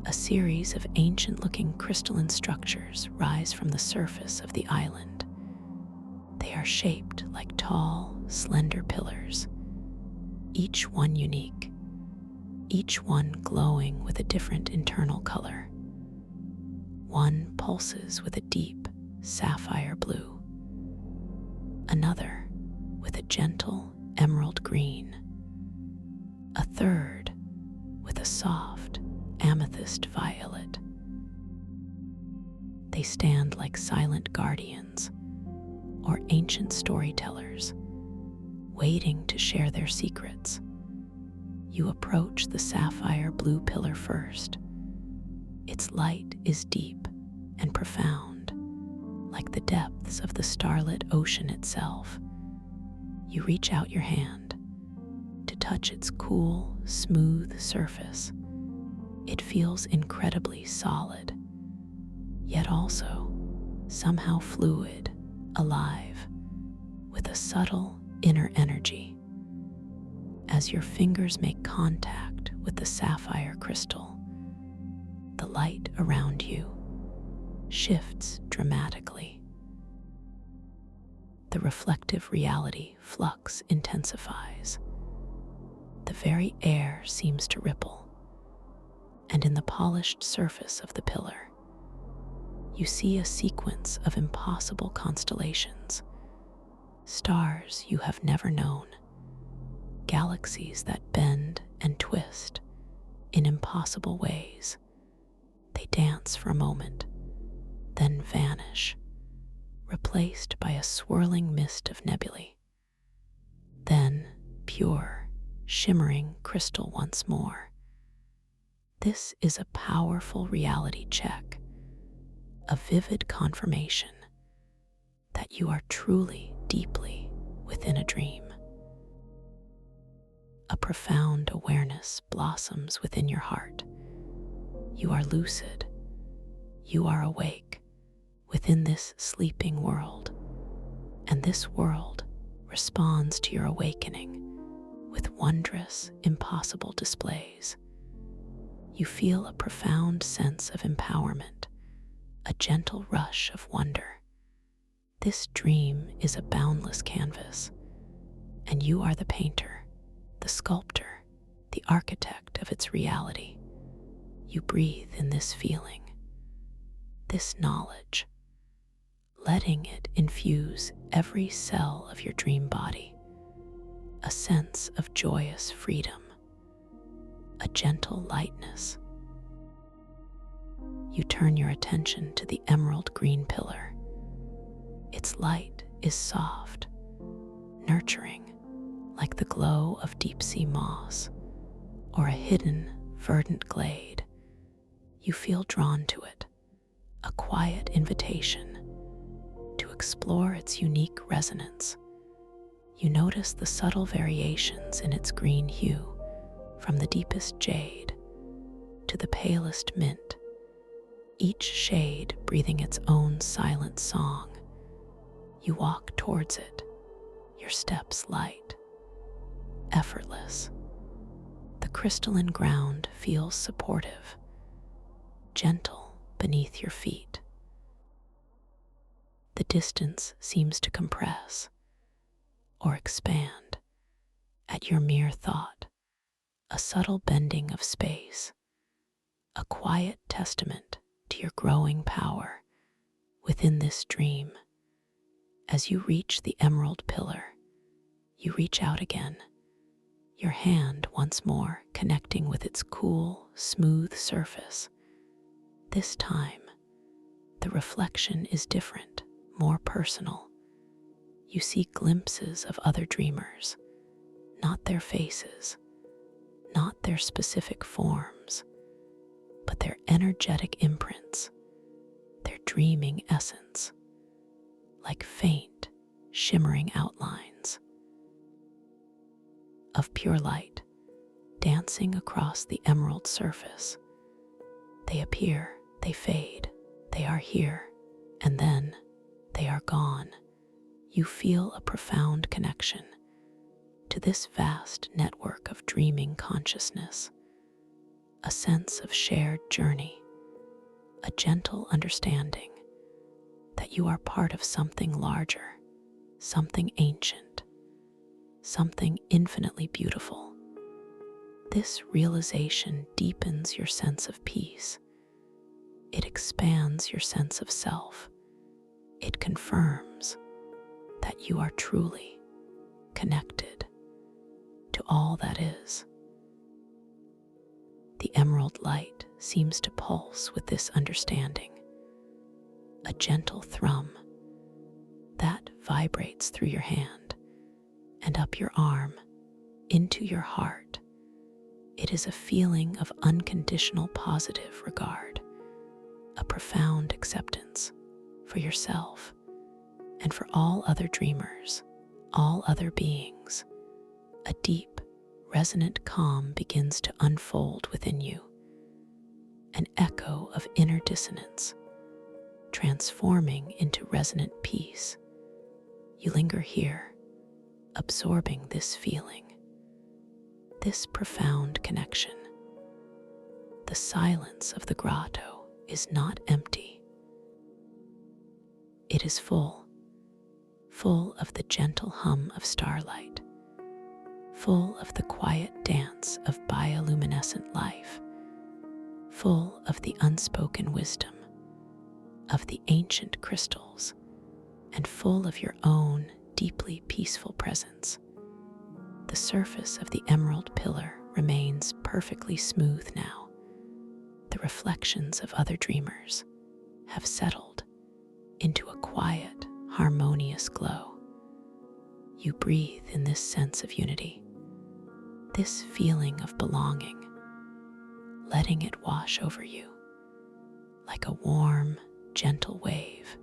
A series of ancient-looking crystalline structures rise from the surface of the island. They are shaped like tall, slender pillars, each one unique, each one glowing with a different internal color. One pulses with a deep sapphire blue, another with a gentle emerald green, a third with a soft amethyst violet. They stand like silent guardians or ancient storytellers, waiting to share their secrets. You approach the sapphire blue pillar first. Its light is deep and profound, like the depths of the starlit ocean itself. You reach out your hand to touch its cool, smooth surface. It feels incredibly solid, yet also somehow fluid, alive, with a subtle inner energy. As your fingers make contact with the sapphire crystal, the light around you shifts dramatically. The reflective reality flux intensifies. The very air seems to ripple, and in the polished surface of the pillar, you see a sequence of impossible constellations, stars you have never known, galaxies that bend and twist in impossible ways. They dance for a moment, then vanish, replaced by a swirling mist of nebulae. Then pure, shimmering crystal once more. This is a powerful reality check, a vivid confirmation that you are truly deeply within a dream. A profound awareness blossoms within your heart. You are lucid. You are awake within this sleeping world, and this world responds to your awakening with wondrous, impossible displays. You feel a profound sense of empowerment, a gentle rush of wonder. This dream is a boundless canvas, and you are the painter, the sculptor, the architect of its reality. You breathe in this feeling, this knowledge, letting it infuse every cell of your dream body. A sense of joyous freedom, a gentle lightness. You turn your attention to the emerald green pillar. Its light is soft, nurturing, like the glow of deep-sea moss or a hidden, verdant glade. You feel drawn to it, a quiet invitation to explore its unique resonance. You notice the subtle variations in its green hue, from the deepest jade to the palest mint, each shade breathing its own silent song. You walk towards it, your steps light, effortless. The crystalline ground feels supportive, gentle beneath your feet. The distance seems to compress or expand at your mere thought, a subtle bending of space, a quiet testament to your growing power within this dream. As you reach the emerald pillar, you reach out again, your hand once more connecting with its cool, smooth surface. This time, the reflection is different, more personal. You see glimpses of other dreamers, not their faces, not their specific forms, but their energetic imprints, their dreaming essence, like faint, shimmering outlines of pure light dancing across the emerald surface. They appear, they fade, they are here, and then they are gone. You feel a profound connection to this vast network of dreaming consciousness, a sense of shared journey, a gentle understanding that you are part of something larger, something ancient, something infinitely beautiful. This realization deepens your sense of peace. It expands your sense of self. It confirms that you are truly connected to all that is. The emerald light seems to pulse with this understanding, a gentle thrum that vibrates through your hand and up your arm into your heart. It is a feeling of unconditional positive regard, a profound acceptance for yourself and for all other dreamers, all other beings. A deep, resonant calm begins to unfold within you, an echo of inner dissonance, transforming into resonant peace. You linger here, absorbing this feeling, this profound connection. The silence of the grotto is not empty. It is full of the gentle hum of starlight, full of the quiet dance of bioluminescent life, full of the unspoken wisdom of the ancient crystals, and full of your own deeply peaceful presence. The The surface of the emerald pillar remains perfectly smooth now. The reflections of other dreamers have settled into a quiet, harmonious glow. You breathe in this sense of unity, this feeling of belonging, letting it wash over you. Like a warm, gentle wave,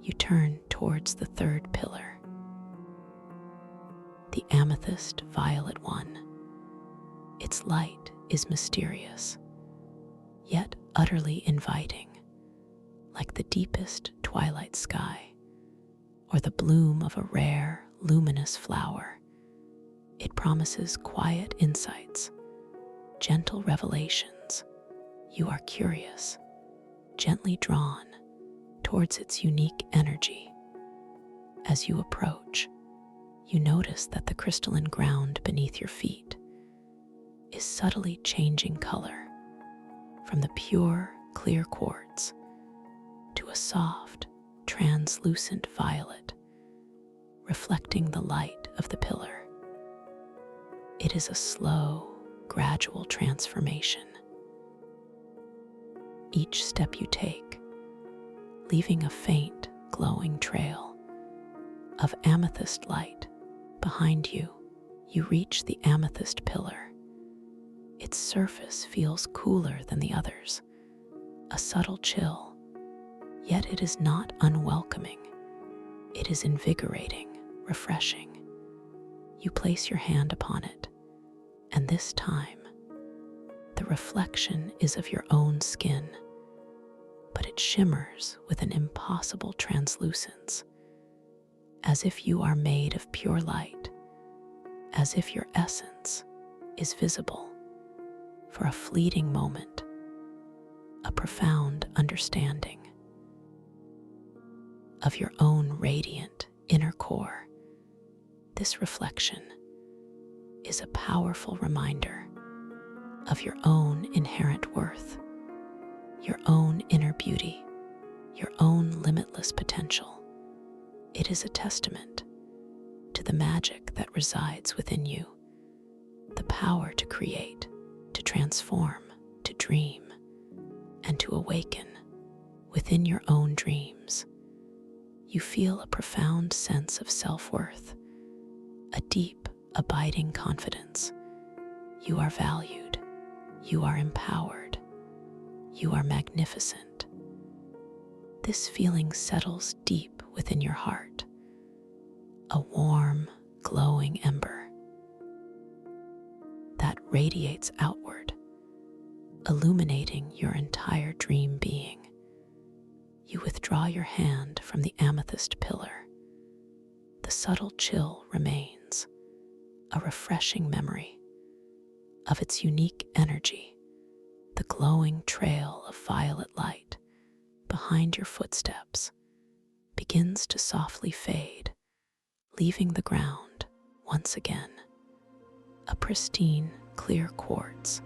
you turn towards the third pillar, the amethyst violet one. Its light is mysterious, yet utterly inviting, like the deepest twilight sky or the bloom of a rare, luminous flower. It promises quiet insights, gentle revelations. You are curious, gently drawn towards its unique energy. As you approach, you notice that the crystalline ground beneath your feet is subtly changing color from the pure, clear quartz to a soft, translucent violet, reflecting the light of the pillar. It is a slow, gradual transformation. Each step you take, leaving a faint, glowing trail of amethyst light behind you, you reach the amethyst pillar. Its surface feels cooler than the others, a subtle chill, yet it is not unwelcoming. It is invigorating, refreshing. You place your hand upon it, and this time, the reflection is of your own skin, but it shimmers with an impossible translucence, as if you are made of pure light, as if your essence is visible. For a fleeting moment, a profound understanding of your own radiant inner core. This reflection is a powerful reminder of your own inherent worth, your own inner beauty, your own limitless potential. It is a testament to the magic that resides within you, the power to create, to transform, to dream, and to awaken within your own dreams. You feel a profound sense of self-worth, a deep, abiding confidence. You are valued, you are empowered, you are magnificent. This feeling settles deep within your heart, a warm, glowing ember that radiates outward, illuminating your entire dream being. You withdraw your hand from the amethyst pillar. The subtle chill remains, a refreshing memory of its unique energy. The glowing trail of violet light behind your footsteps begins to softly fade, leaving the ground once again a pristine, clear quartz,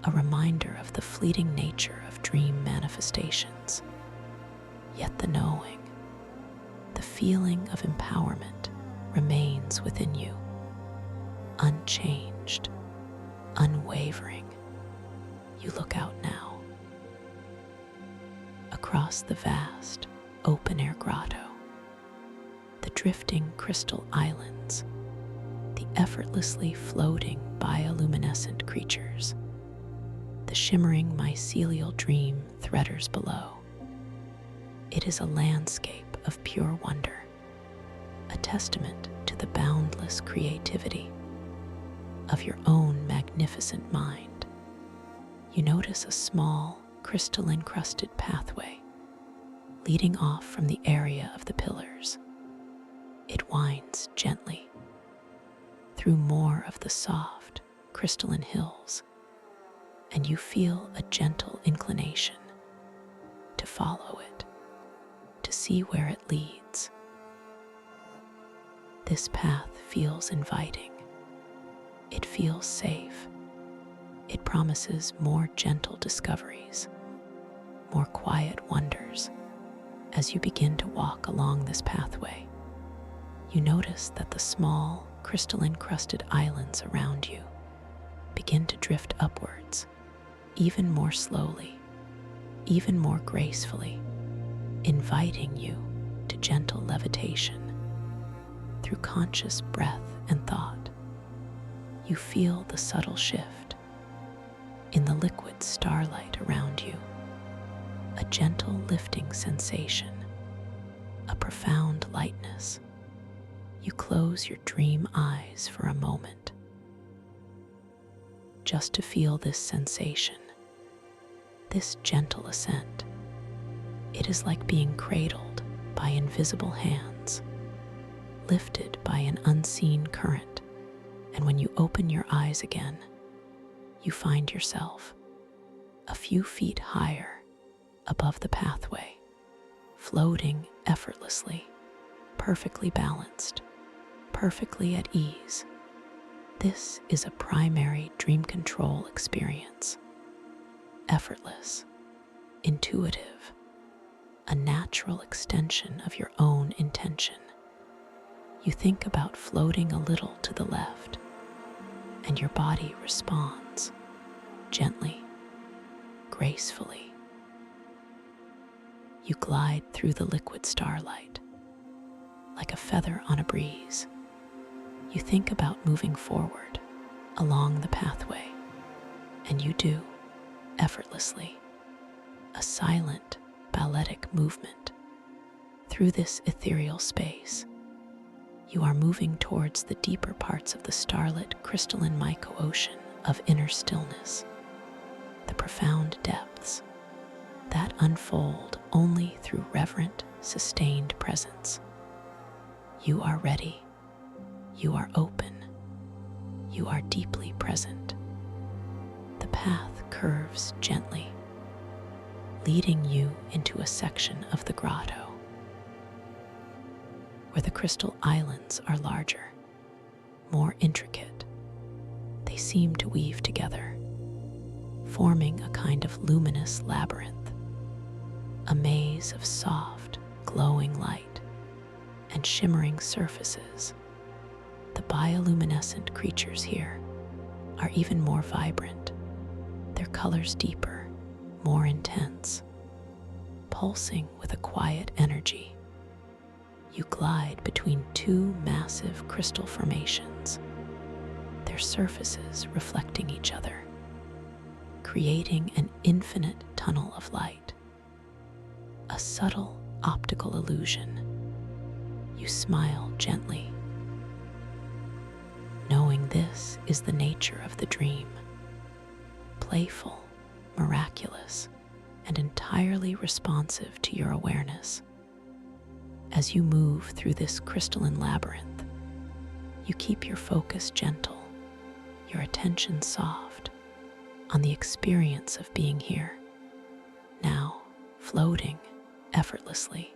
a reminder of the fleeting nature of dream manifestations. Yet the knowing, the feeling of empowerment remains within you, unchanged, unwavering. You look out now, across the vast, open-air grotto, the drifting crystal islands, the effortlessly floating bioluminescent creatures, the shimmering mycelial dream threaders below. It is a landscape of pure wonder, a testament to the boundless creativity of your own magnificent mind. You notice a small, crystal-encrusted pathway leading off from the area of the pillars. It winds gently through more of the soft, crystalline hills, and you feel a gentle inclination to follow it, to see where it leads. This path feels inviting. It feels safe. It promises more gentle discoveries, more quiet wonders. As you begin to walk along this pathway, you notice that the small, crystal-encrusted islands around you begin to drift upwards, even more slowly, even more gracefully, inviting you to gentle levitation. Through conscious breath and thought, you feel the subtle shift in the liquid starlight around you, a gentle lifting sensation, a profound lightness. You close your dream eyes for a moment, just to feel this sensation, this gentle ascent. It is like being cradled by invisible hands, lifted by an unseen current, and when you open your eyes again, you find yourself a few feet higher above the pathway, floating effortlessly, perfectly balanced, perfectly at ease. This is a primary dream control experience. Effortless, intuitive, a natural extension of your own intention. You think about floating a little to the left, and your body responds gently, gracefully. You glide through the liquid starlight like a feather on a breeze. You think about moving forward along the pathway, and you do, effortlessly, a silent, balletic movement through this ethereal space. You are moving towards the deeper parts of the starlit crystalline micro-ocean of inner stillness, the profound depths that unfold only through reverent, sustained presence. You are ready. You are open. You are deeply present. The path curves gently, leading you into a section of the grotto where the crystal islands are larger, more intricate. They seem to weave together, forming a kind of luminous labyrinth, a maze of soft, glowing light and shimmering surfaces. The bioluminescent creatures here are even more vibrant, their colors deeper, more intense, pulsing with a quiet energy. You glide between two massive crystal formations, their surfaces reflecting each other, creating an infinite tunnel of light, a subtle optical illusion. You smile gently, knowing this is the nature of the dream, playful, miraculous, and entirely responsive to your awareness. As you move through this crystalline labyrinth, you keep your focus gentle, your attention soft, on the experience of being here, now floating effortlessly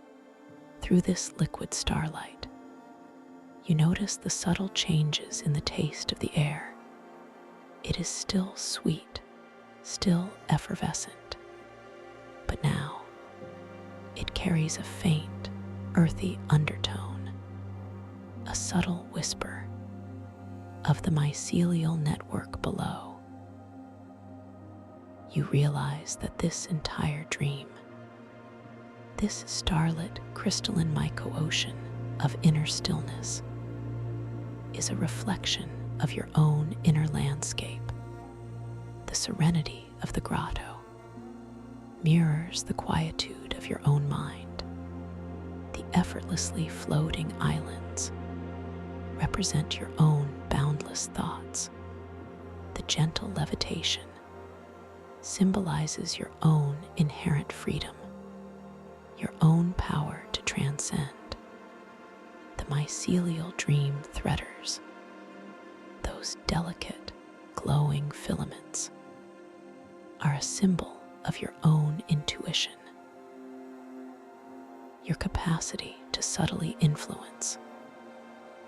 through this liquid starlight. You notice the subtle changes in the taste of the air. It is still sweet, still effervescent, but now it carries a faint, earthy undertone, a subtle whisper of the mycelial network below. You realize that this entire dream, this starlit crystalline micro-ocean of inner stillness, is a reflection of your own inner landscape. The serenity of the grotto mirrors the quietude of your own mind. The effortlessly floating islands represent your own boundless thoughts. The gentle levitation symbolizes your own inherent freedom, your own power to transcend. The mycelial dream threaders, those delicate, glowing filaments, are a symbol of your own intuition, your capacity to subtly influence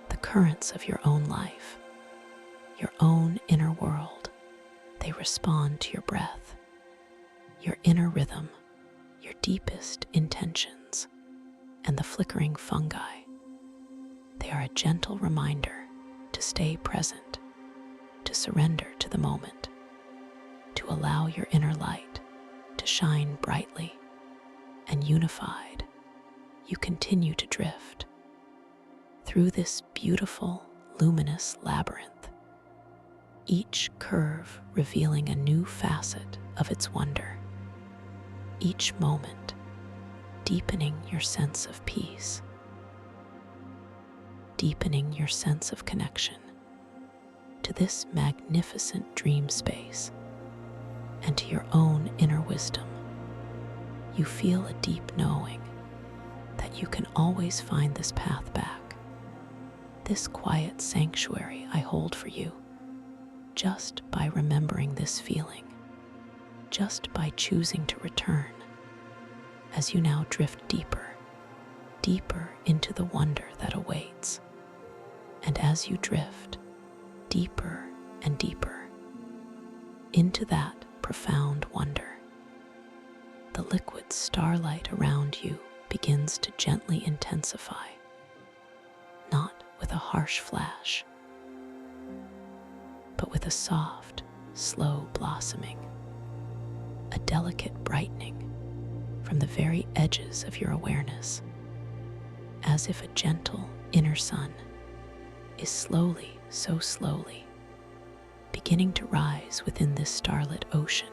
the currents of your own life, your own inner world. They respond to your breath, your inner rhythm, your deepest intentions, and the flickering fungi. They are a gentle reminder to stay present, to surrender to the moment, to allow your inner light to shine brightly. And unified, you continue to drift through this beautiful, luminous labyrinth, each curve revealing a new facet of its wonder, each moment deepening your sense of peace, deepening your sense of connection to this magnificent dream space and to your own inner wisdom. You feel a deep knowing that you can always find this path back, this quiet sanctuary I hold for you, just by remembering this feeling, just by choosing to return, as you now drift deeper, deeper into the wonder that awaits. And as you drift deeper and deeper into that profound wonder, the liquid starlight around you begins to gently intensify, not with a harsh flash, but with a soft, slow blossoming, a delicate brightening from the very edges of your awareness, as if a gentle inner sun is slowly, so slowly, beginning to rise within this starlit ocean.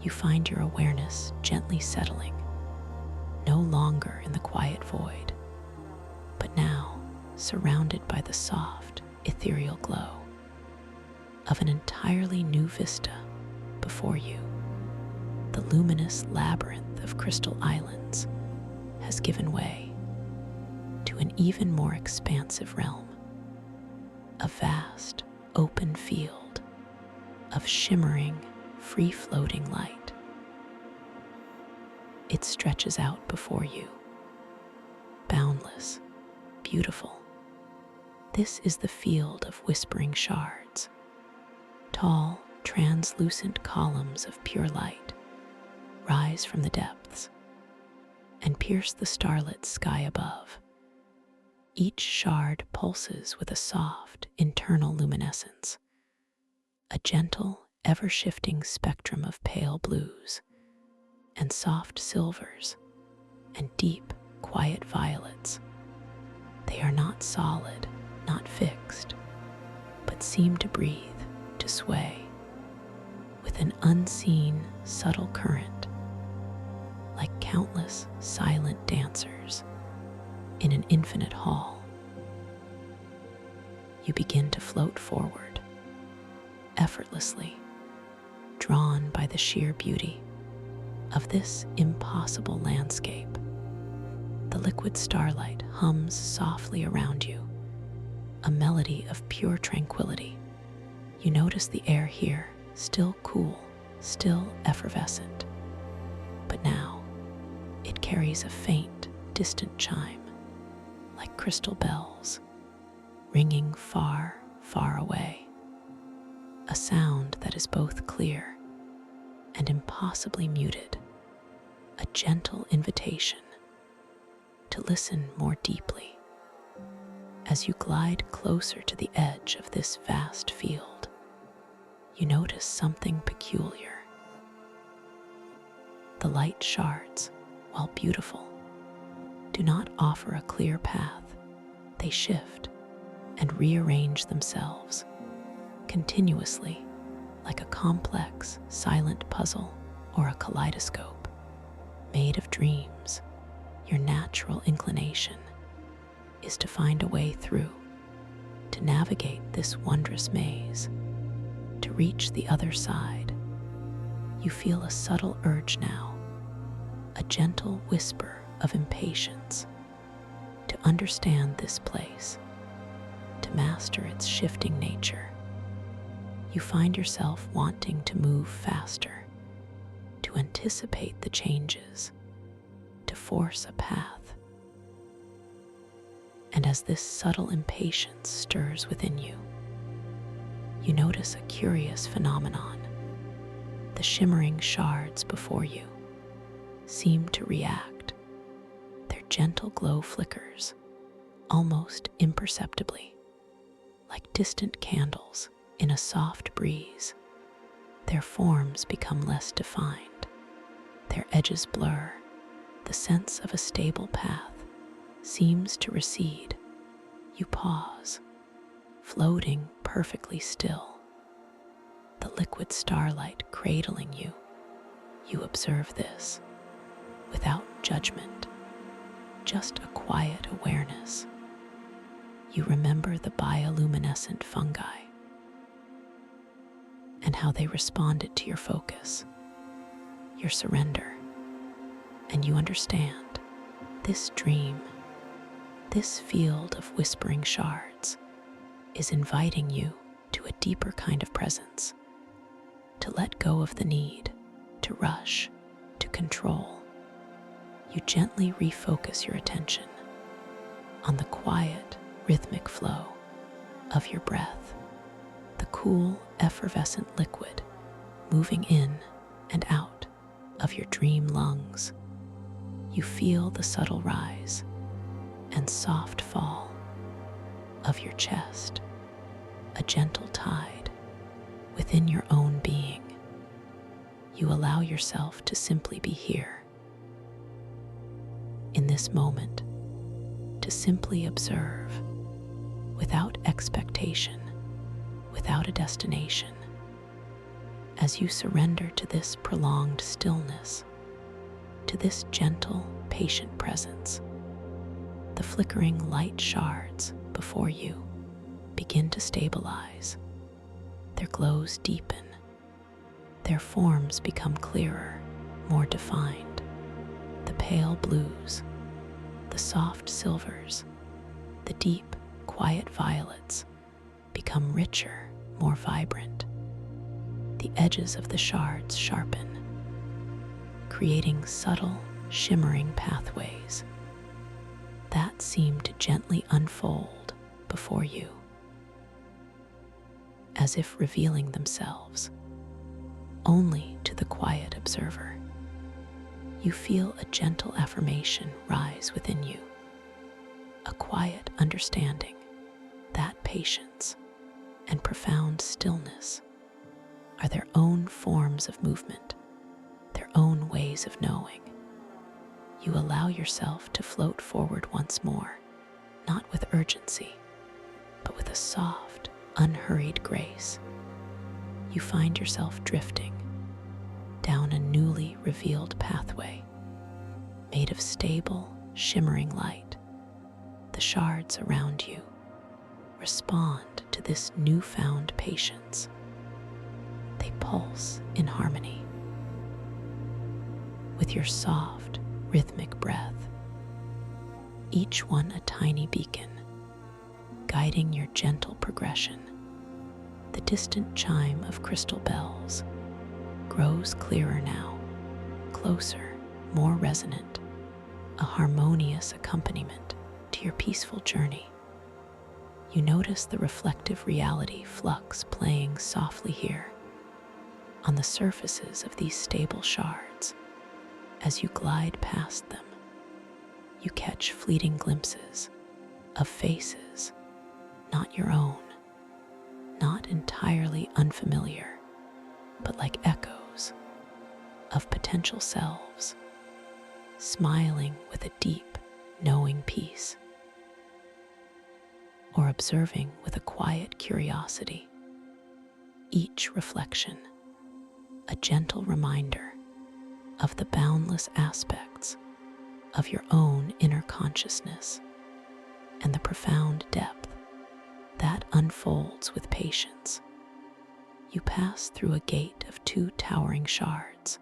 You find your awareness gently settling, no longer in the quiet void, but now surrounded by the soft, ethereal glow of an entirely new vista before you. The luminous labyrinth of crystal islands has given way to an even more expansive realm, a vast, open field of shimmering, free-floating light. It stretches out before you, boundless, beautiful. This is the field of whispering shards, tall, translucent columns of pure light rise from the depths and pierce the starlit sky above. Each shard pulses with a soft, internal luminescence, a gentle, ever-shifting spectrum of pale blues and soft silvers and deep, quiet violets. They are not solid, not fixed, but seem to breathe, to sway with an unseen, subtle current, like countless silent dancers in an infinite hall. You begin to float forward, effortlessly, drawn by the sheer beauty of this impossible landscape. The liquid starlight hums softly around you, a melody of pure tranquility. You notice the air here, still cool, still effervescent, but now it carries a faint, distant chime, like crystal bells, ringing far, far away. A sound that is both clear and impossibly muted, a gentle invitation to listen more deeply. As you glide closer to the edge of this vast field, you notice something peculiar. The light shards, while beautiful, do not offer a clear path. They shift and rearrange themselves continuously, like a complex, silent puzzle or a kaleidoscope made of dreams. Your natural inclination is to find a way through, to navigate this wondrous maze, to reach the other side. You feel a subtle urge now, a gentle whisper of impatience, to understand this place, to master its shifting nature. You find yourself wanting to move faster, to anticipate the changes, to force a path. And as this subtle impatience stirs within you, you notice a curious phenomenon. The shimmering shards before you seem to react. Their gentle glow flickers, almost imperceptibly, like distant candles in a soft breeze. Their forms become less defined, their edges blur, the sense of a stable path seems to recede. You pause, floating perfectly still, the liquid starlight cradling you. You observe this without judgment, just a quiet awareness. You remember the bioluminescent fungi and how they responded to your focus, your surrender, and you understand this dream, this field of whispering shards, is inviting you to a deeper kind of presence, to let go of the need to rush, to control. You gently refocus your attention on the quiet, rhythmic flow of your breath, the cool, effervescent liquid moving in and out of your dream lungs. You feel the subtle rise and soft fall of your chest, a gentle tide within your own being. You allow yourself to simply be here, in this moment, to simply observe, without expectation, without a destination. As you surrender to this prolonged stillness, to this gentle, patient presence, the flickering light shards before you begin to stabilize. Their glows deepen. Their forms become clearer, more defined. The pale blues, the soft silvers, the deep, quiet violets become richer, more vibrant. The edges of the shards sharpen, creating subtle, shimmering pathways that seem to gently unfold before you, as if revealing themselves only to the quiet observer. You feel a gentle affirmation rise within you, a quiet understanding that patience and profound stillness are their own forms of movement, their own ways of knowing. You allow yourself to float forward once more, not with urgency, but with a soft, unhurried grace. You find yourself drifting down a newly revealed pathway made of stable, shimmering light. The shards around you respond to this newfound patience. They pulse in harmony with your soft, rhythmic breath, each one a tiny beacon, guiding your gentle progression. The distant chime of crystal bells grows clearer now, closer, more resonant, a harmonious accompaniment to your peaceful journey. You notice the reflective reality flux playing softly here on the surfaces of these stable shards. As you glide past them, you catch fleeting glimpses of faces not your own, not entirely unfamiliar, but like echoes of potential selves, smiling with a deep, knowing peace, or observing with a quiet curiosity. Each reflection, a gentle reminder of the boundless aspects of your own inner consciousness and the profound depth that unfolds with patience. You pass through a gate of 2 towering shards.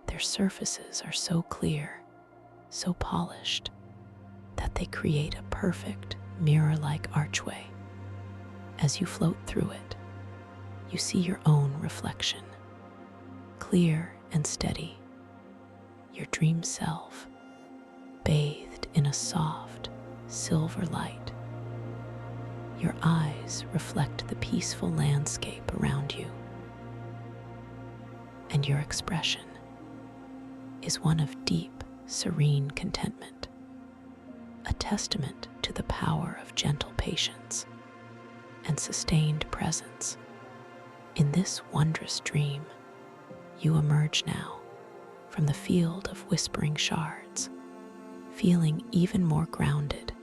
Their surfaces are so clear, so polished, that they create a perfect mirror-like archway. As you float through it, you see your own reflection, clear and steady, your dream self, bathed in a soft, silver light. Your eyes reflect the peaceful landscape around you, and your expression is one of deep, serene contentment, a testament to the power of gentle patience and sustained presence. In this wondrous dream, you emerge now from the field of whispering shards, feeling even more grounded,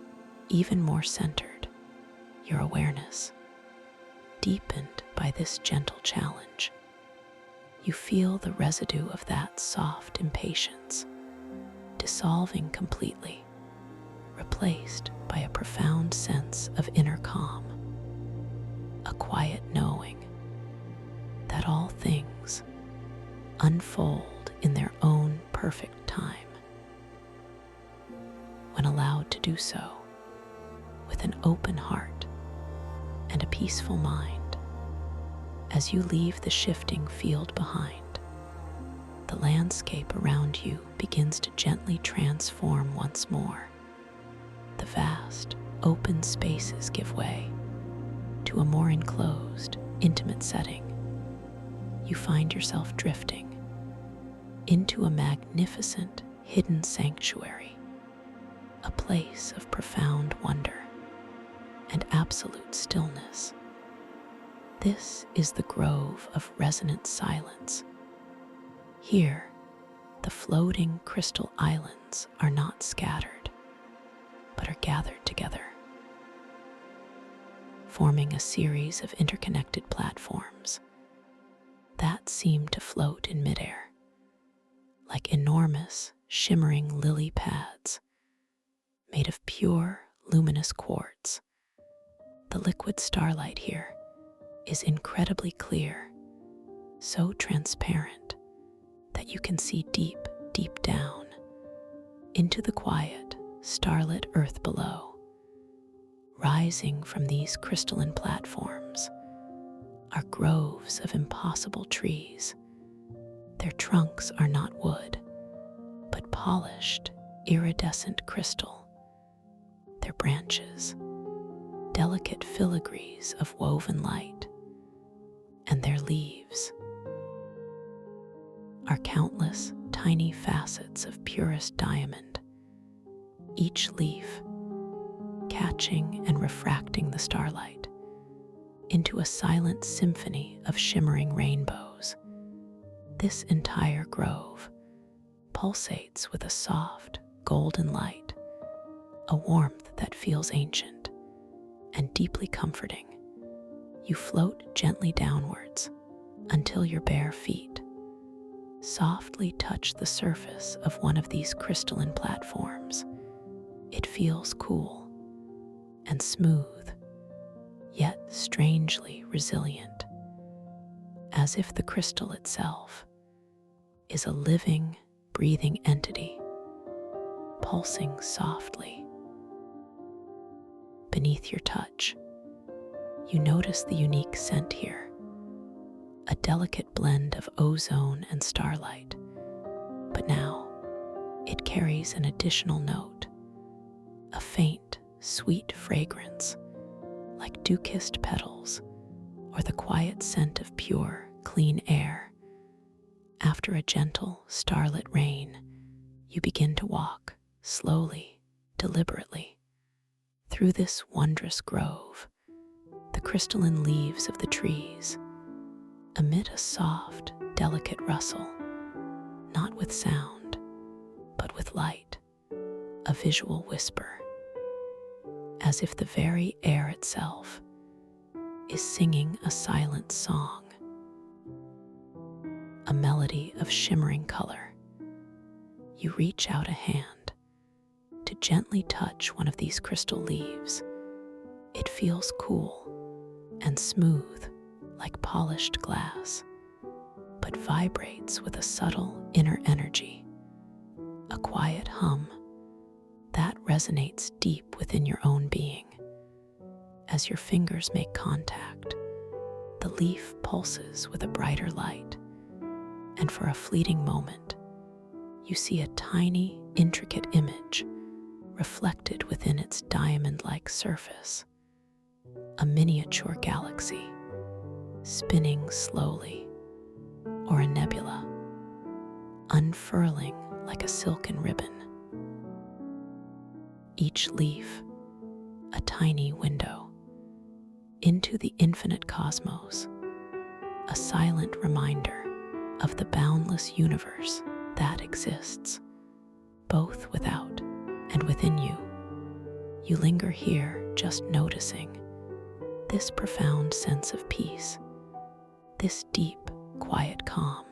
even more centered. Your awareness, deepened by this gentle challenge, you feel the residue of that soft impatience dissolving completely, replaced by a profound sense of inner calm, a quiet knowing that all things unfold in their own perfect time. When allowed to do so, with an open heart and a peaceful mind, as you leave the shifting field behind, the landscape around you begins to gently transform once more. The vast, open spaces give way to a more enclosed, intimate setting. You find yourself drifting into a magnificent, hidden sanctuary, a place of profound wonder and absolute stillness. This is the grove of resonant silence. Here, the floating crystal islands are not scattered, but are gathered together, forming a series of interconnected platforms that seem to float in midair, like enormous, shimmering lily pads made of pure, luminous quartz. The liquid starlight here is incredibly clear, so transparent that you can see deep, deep down into the quiet, starlit earth below. Rising from these crystalline platforms are groves of impossible trees. Their trunks are not wood, but polished, iridescent crystal. Their branches, delicate filigrees of woven light, and their leaves are countless tiny facets of purest diamond, each leaf catching and refracting the starlight into a silent symphony of shimmering rainbows. This entire grove pulsates with a soft, golden light, a warmth that feels ancient and deeply comforting. You float gently downwards until your bare feet softly touch the surface of one of these crystalline platforms. It feels cool and smooth, yet strangely resilient, as if the crystal itself is a living, breathing entity, pulsing softly. Beneath your touch, you notice the unique scent here, a delicate blend of ozone and starlight, but now it carries an additional note, a faint, sweet fragrance like dew-kissed petals or the quiet scent of pure, clean air. After a gentle, starlit rain, you begin to walk slowly, deliberately, through this wondrous grove. The crystalline leaves of the trees emit a soft, delicate rustle, not with sound, but with light, a visual whisper, as if the very air itself is singing a silent song, a melody of shimmering color. You reach out a hand to gently touch one of these crystal leaves. It feels cool and smooth like polished glass, but vibrates with a subtle inner energy, a quiet hum that resonates deep within your own being. As your fingers make contact, the leaf pulses with a brighter light, and for a fleeting moment, you see a tiny, intricate image reflected within its diamond-like surface, a miniature galaxy spinning slowly, or a nebula unfurling like a silken ribbon. Each leaf a tiny window into the infinite cosmos, a silent reminder of the boundless universe that exists, both without and within you. You linger here just noticing this profound sense of peace, this deep, quiet calm.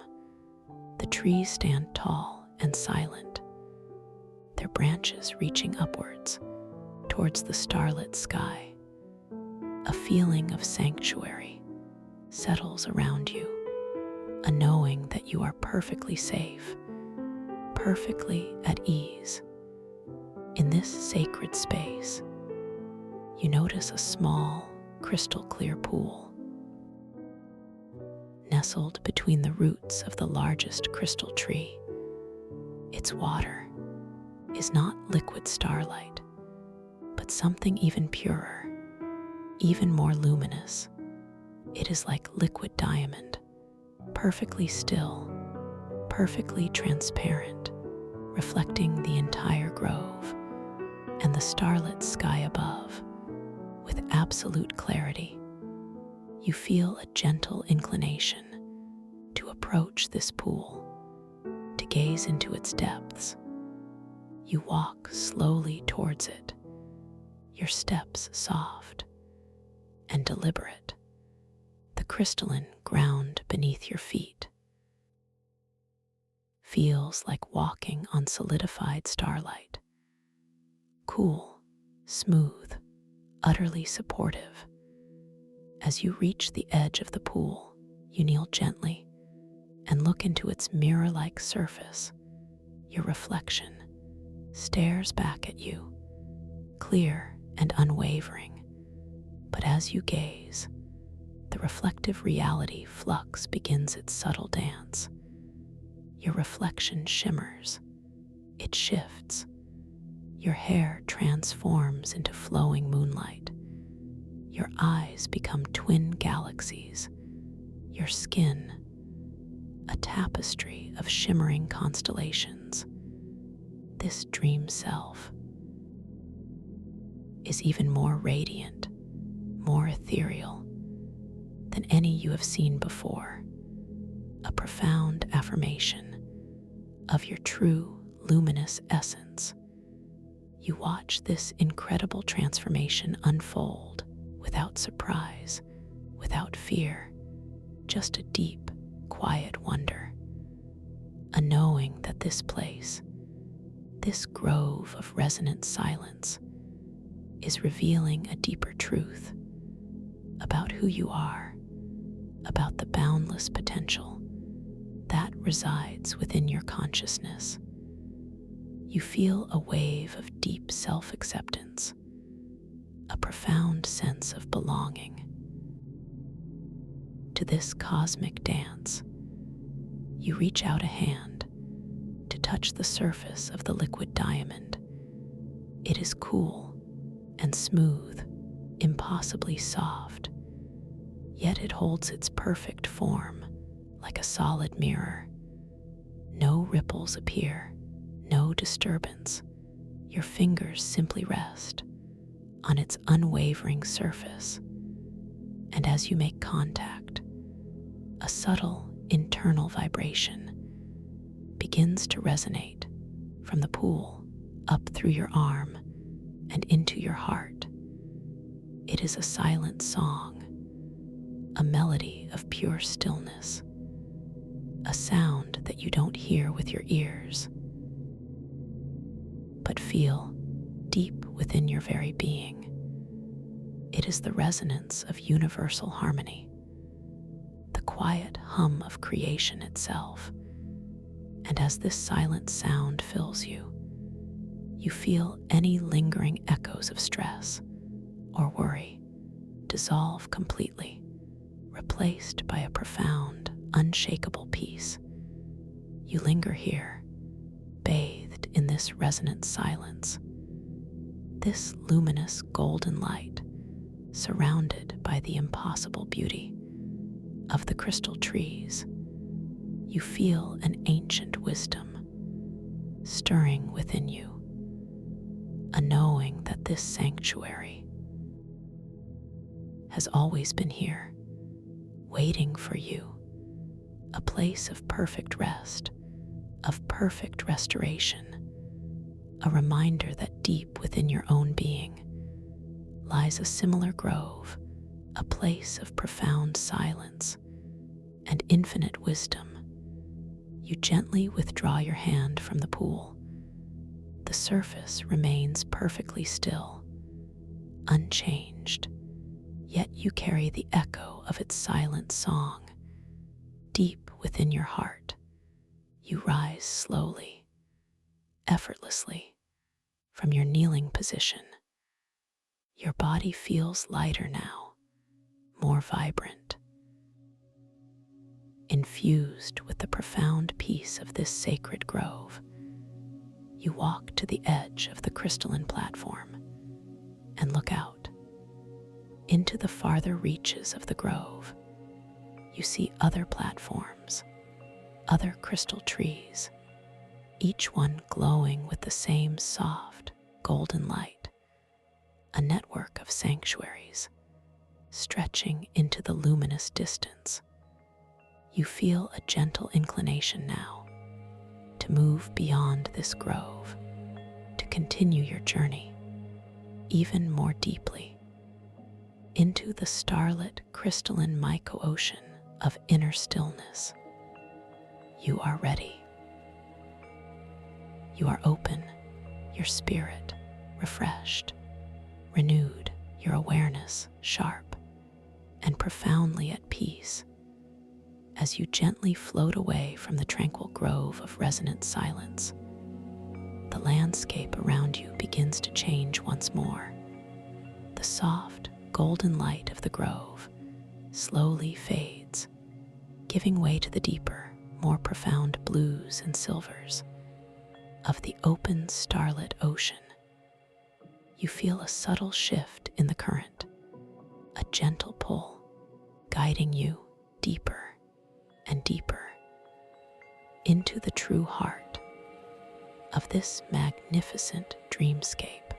The trees stand tall and silent, their branches reaching upwards towards the starlit sky. A feeling of sanctuary settles around you, a knowing that you are perfectly safe, perfectly at ease. In this sacred space, you notice a small, crystal clear pool. Nestled between the roots of the largest crystal tree, its water is not liquid starlight, but something even purer, even more luminous. It is like liquid diamond, perfectly still, perfectly transparent, reflecting the entire grove and the starlit sky above with absolute clarity. You feel a gentle inclination to approach this pool, to gaze into its depths. You walk slowly towards it, your steps soft and deliberate, the crystalline ground beneath your feet feels like walking on solidified starlight. Cool, smooth, utterly supportive. As you reach the edge of the pool, you kneel gently and look into its mirror-like surface. Your reflection stares back at you, clear and unwavering. But as you gaze, the reflective reality flux begins its subtle dance. Your reflection shimmers, it shifts. Your hair transforms into flowing moonlight. Your eyes become twin galaxies. Your skin, a tapestry of shimmering constellations. This dream self is even more radiant, more ethereal than any you have seen before. A profound affirmation of your true luminous essence. You watch this incredible transformation unfold without surprise, without fear, just a deep, quiet wonder. A knowing that this place, this grove of resonant silence, is revealing a deeper truth about who you are, about the boundless potential that resides within your consciousness. You feel a wave of deep self-acceptance, a profound sense of belonging to this cosmic dance. You reach out a hand to touch the surface of the liquid diamond. It is cool and smooth, impossibly soft, yet it holds its perfect form like a solid mirror. No ripples appear, no disturbance. Your fingers simply rest on its unwavering surface, and as you make contact, a subtle internal vibration begins to resonate from the pool up through your arm and into your heart. It is a silent song, a melody of pure stillness, a sound that you don't hear with your ears, but feel deep within your very being. It is the resonance of universal harmony, the quiet hum of creation itself. And as this silent sound fills you, you feel any lingering echoes of stress or worry dissolve completely, replaced by a profound, unshakable peace. You linger here, bathed in this resonant silence, this luminous golden light, surrounded by the impossible beauty of the crystal trees. You feel an ancient wisdom stirring within you, a knowing that this sanctuary has always been here, waiting for you, a place of perfect rest, of perfect restoration, a reminder that deep within your own being lies a similar grove, a place of profound silence and infinite wisdom. You gently withdraw your hand from the pool. The surface remains perfectly still, unchanged, yet you carry the echo of its silent song. Deep within your heart, you rise slowly, effortlessly, from your kneeling position. Your body feels lighter now, more vibrant, infused with the profound peace of this sacred grove. You walk to the edge of the crystalline platform and look out into the farther reaches of the grove. You see other platforms, other crystal trees, each one glowing with the same soft, golden light, a network of sanctuaries stretching into the luminous distance. You feel a gentle inclination now to move beyond this grove, to continue your journey even more deeply into the starlit crystalline myco-ocean of inner stillness. You are ready. You are open, your spirit refreshed, renewed, your awareness sharp, and profoundly at peace as you gently float away from the tranquil grove of resonant silence. The landscape around you begins to change once more. The soft, golden light of the grove slowly fades, giving way to the deeper, more profound blues and silvers of the open starlit ocean. You feel a subtle shift in the current, a gentle pull, guiding you deeper and deeper into the true heart of this magnificent dreamscape.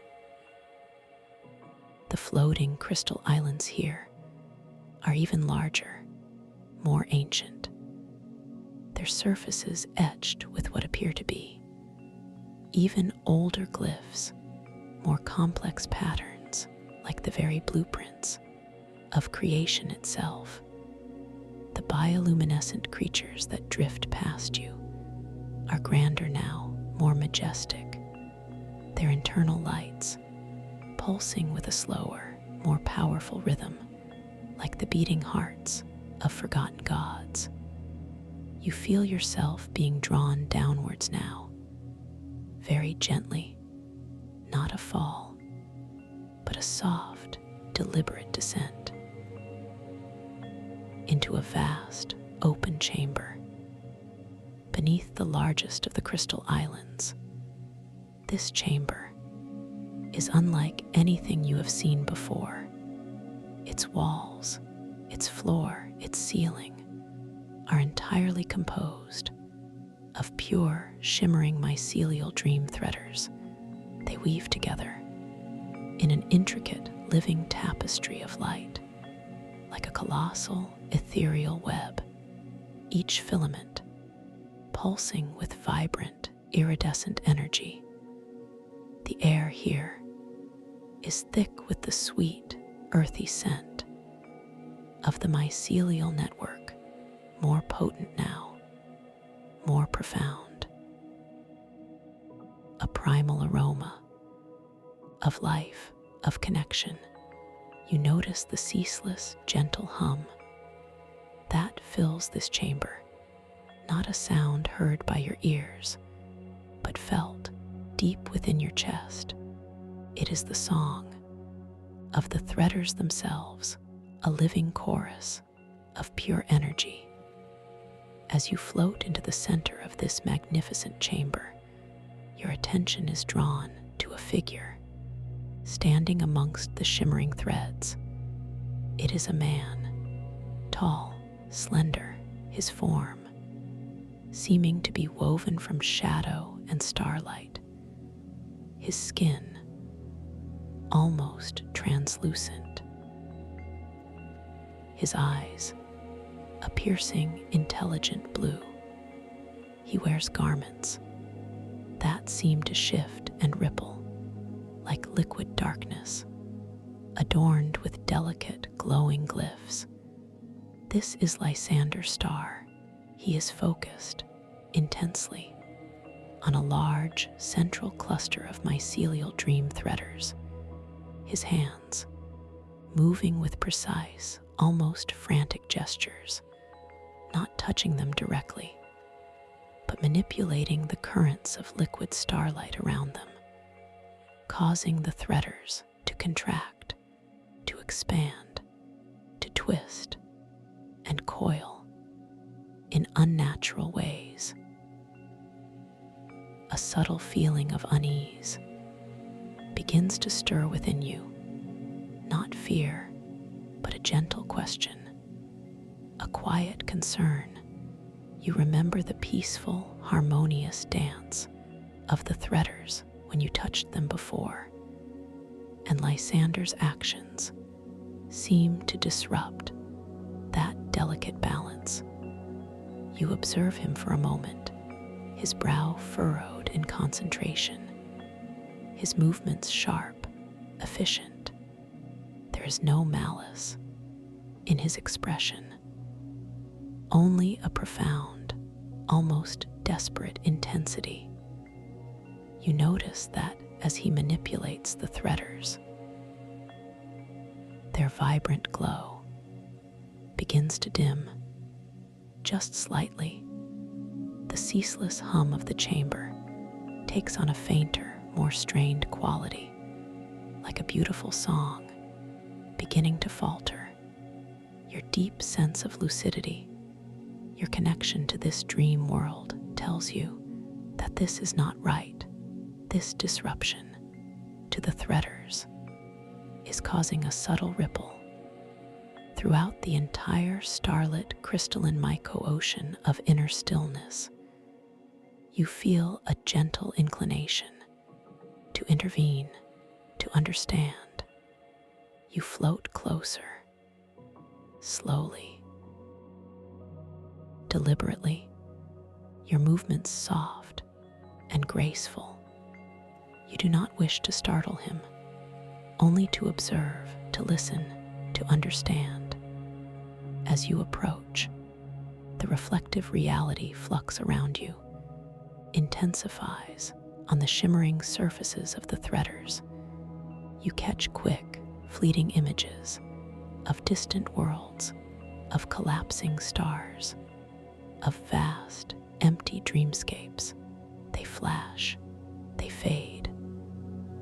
The floating crystal islands here are even larger, more ancient, their surfaces etched with what appear to be even older glyphs, more complex patterns like the very blueprints of creation itself. The bioluminescent creatures that drift past you are grander now, more majestic, their internal lights pulsing with a slower, more powerful rhythm, like the beating hearts of forgotten gods. You feel yourself being drawn downwards now, very gently, not a fall, but a soft, deliberate descent into a vast, open chamber beneath the largest of the crystal islands. This chamber is unlike anything you have seen before. Its walls, its floor, its ceiling are entirely composed of pure, shimmering mycelial dream threaders. They weave together in an intricate, living tapestry of light, like a colossal, ethereal web, each filament pulsing with vibrant, iridescent energy. The air here is thick with the sweet, earthy scent of the mycelial network, more potent now, more profound. A primal aroma of life, of connection. You notice the ceaseless, gentle hum that fills this chamber, not a sound heard by your ears, but felt deep within your chest. It is the song of the threaders themselves, a living chorus of pure energy. As you float into the center of this magnificent chamber, your attention is drawn to a figure standing amongst the shimmering threads. It is a man, tall, slender, his form seeming to be woven from shadow and starlight, his skin almost translucent, his eyes, a piercing, intelligent blue. He wears garments that seem to shift and ripple like liquid darkness, adorned with delicate, glowing glyphs. This is Lysander's star. He is focused intensely on a large, central cluster of mycelial dream threaders. His hands, moving with precise, almost frantic gestures, not touching them directly, but manipulating the currents of liquid starlight around them, causing the threaders to contract, to expand, to twist, and coil in unnatural ways. A subtle feeling of unease begins to stir within you, not fear, but a gentle question, a quiet concern. You remember the peaceful, harmonious dance of the threaders when you touched them before, and Lysander's actions seem to disrupt that delicate balance. You observe him for a moment, his brow furrowed in concentration, his movements sharp, efficient. There is no malice in his expression, only a profound, almost desperate intensity. You notice that as he manipulates the threaders, their vibrant glow begins to dim just slightly. The ceaseless hum of the chamber takes on a fainter, more strained quality, like a beautiful song beginning to falter. Your deep sense of lucidity, your connection to this dream world, tells you that this is not right. This disruption to the threaders is causing a subtle ripple throughout the entire starlit crystalline myco-ocean of inner stillness. You feel a gentle inclination to intervene, to understand. You float closer, slowly, deliberately, your movements soft and graceful. You do not wish to startle him, only to observe, to listen, to understand. As you approach, the reflective reality flux around you intensifies on the shimmering surfaces of the threaders. You catch quick, fleeting images of distant worlds, of collapsing stars, of vast, empty dreamscapes. They flash, they fade,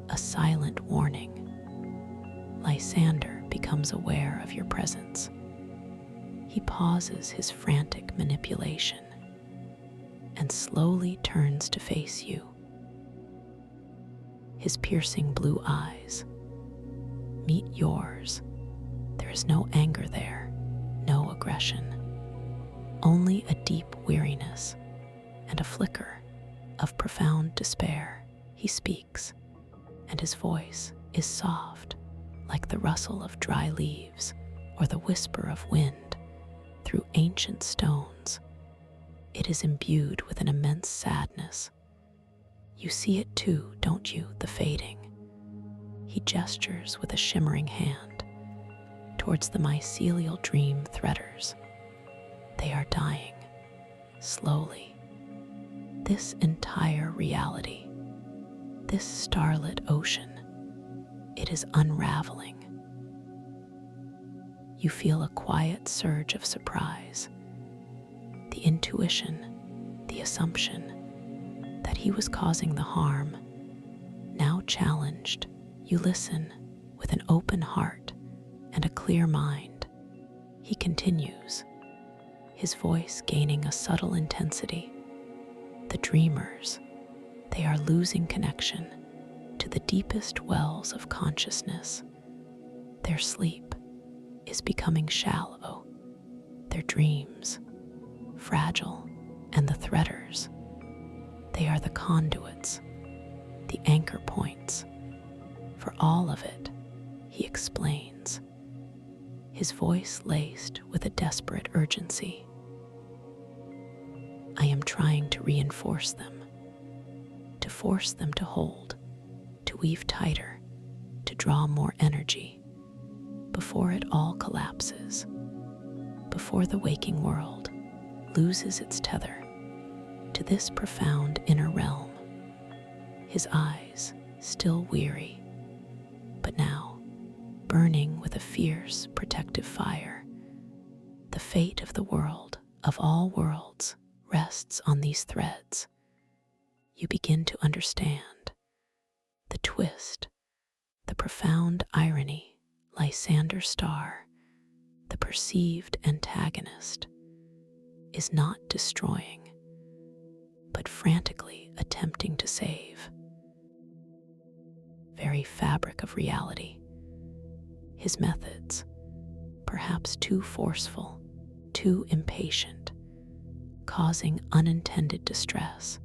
a silent warning. Lysander becomes aware of your presence. He pauses his frantic manipulation and slowly turns to face you. His piercing blue eyes meet yours. There is no anger there, no aggression, only a deep weariness and a flicker of profound despair. He speaks, and his voice is soft, like the rustle of dry leaves or the whisper of wind through ancient stones. It is imbued with an immense sadness. You see it too, don't you, the fading? He gestures with a shimmering hand towards the mycelial dream threaders. They are dying, slowly. This entire reality, this starlit ocean, it is unraveling. You feel a quiet surge of surprise, the intuition, the assumption that he was causing the harm, now challenged. You listen with an open heart and a clear mind. He continues, his voice gaining a subtle intensity. The dreamers, they are losing connection to the deepest wells of consciousness. Their sleep is becoming shallow, their dreams fragile, and the threaders, they are the conduits, the anchor points. For all of it, he explains. His his voice laced with a desperate urgency. I am trying to reinforce them, to force them to hold, to weave tighter, to draw more energy, before it all collapses, before the waking world loses its tether to this profound inner realm. His eyes, still weary, but now burning with a fierce, protective fire. The fate of the world, of all worlds, rests on these threads. You begin to understand the twist, the profound irony. Lysander Star, the perceived antagonist, is not destroying, but frantically attempting to save. Very fabric of reality. His methods, perhaps too forceful, too impatient, causing unintended distress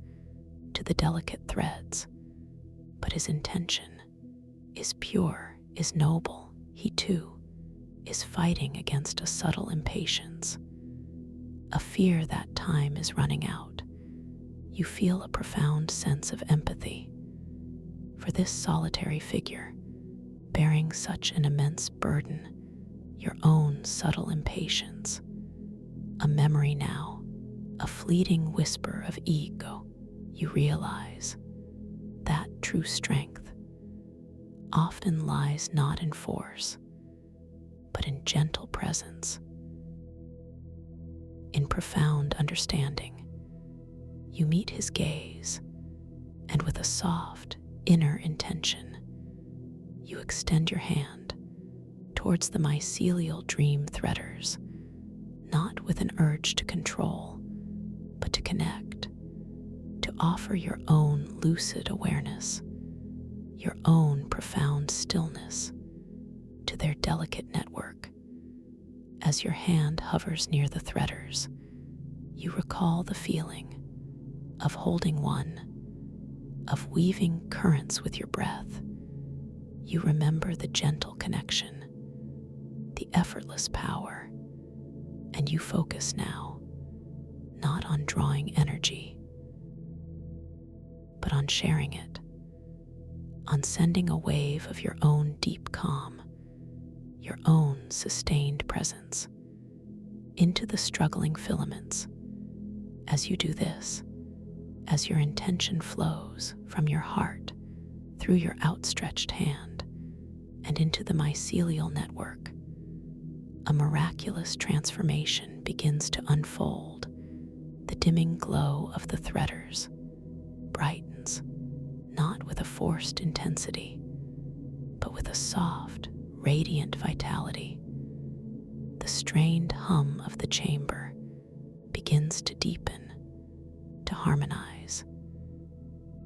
to the delicate threads. But his intention is pure, is noble. He too is fighting against a subtle impatience, a fear that time is running out. You feel a profound sense of empathy for this solitary figure, bearing such an immense burden, your own subtle impatience. A memory now, a fleeting whisper of ego. You realize that true strength often lies not in force, but in gentle presence, in profound understanding. You meet his gaze, and with a soft, inner intention, you extend your hand towards the mycelial dream threaders, not with an urge to control, but to connect, to offer your own lucid awareness, your own profound stillness to their delicate network. As your hand hovers near the threaders, you recall the feeling of holding one, of weaving currents with your breath. You remember the gentle connection, the effortless power, and you focus now, not on drawing energy, but on sharing it, on sending a wave of your own deep calm, your own sustained presence into the struggling filaments. As you do this, as your intention flows from your heart through your outstretched hand and into the mycelial network, a miraculous transformation begins to unfold. The dimming glow of the threaders brightens, not with a forced intensity, but with a soft, radiant vitality. The strained hum of the chamber begins to deepen, to harmonize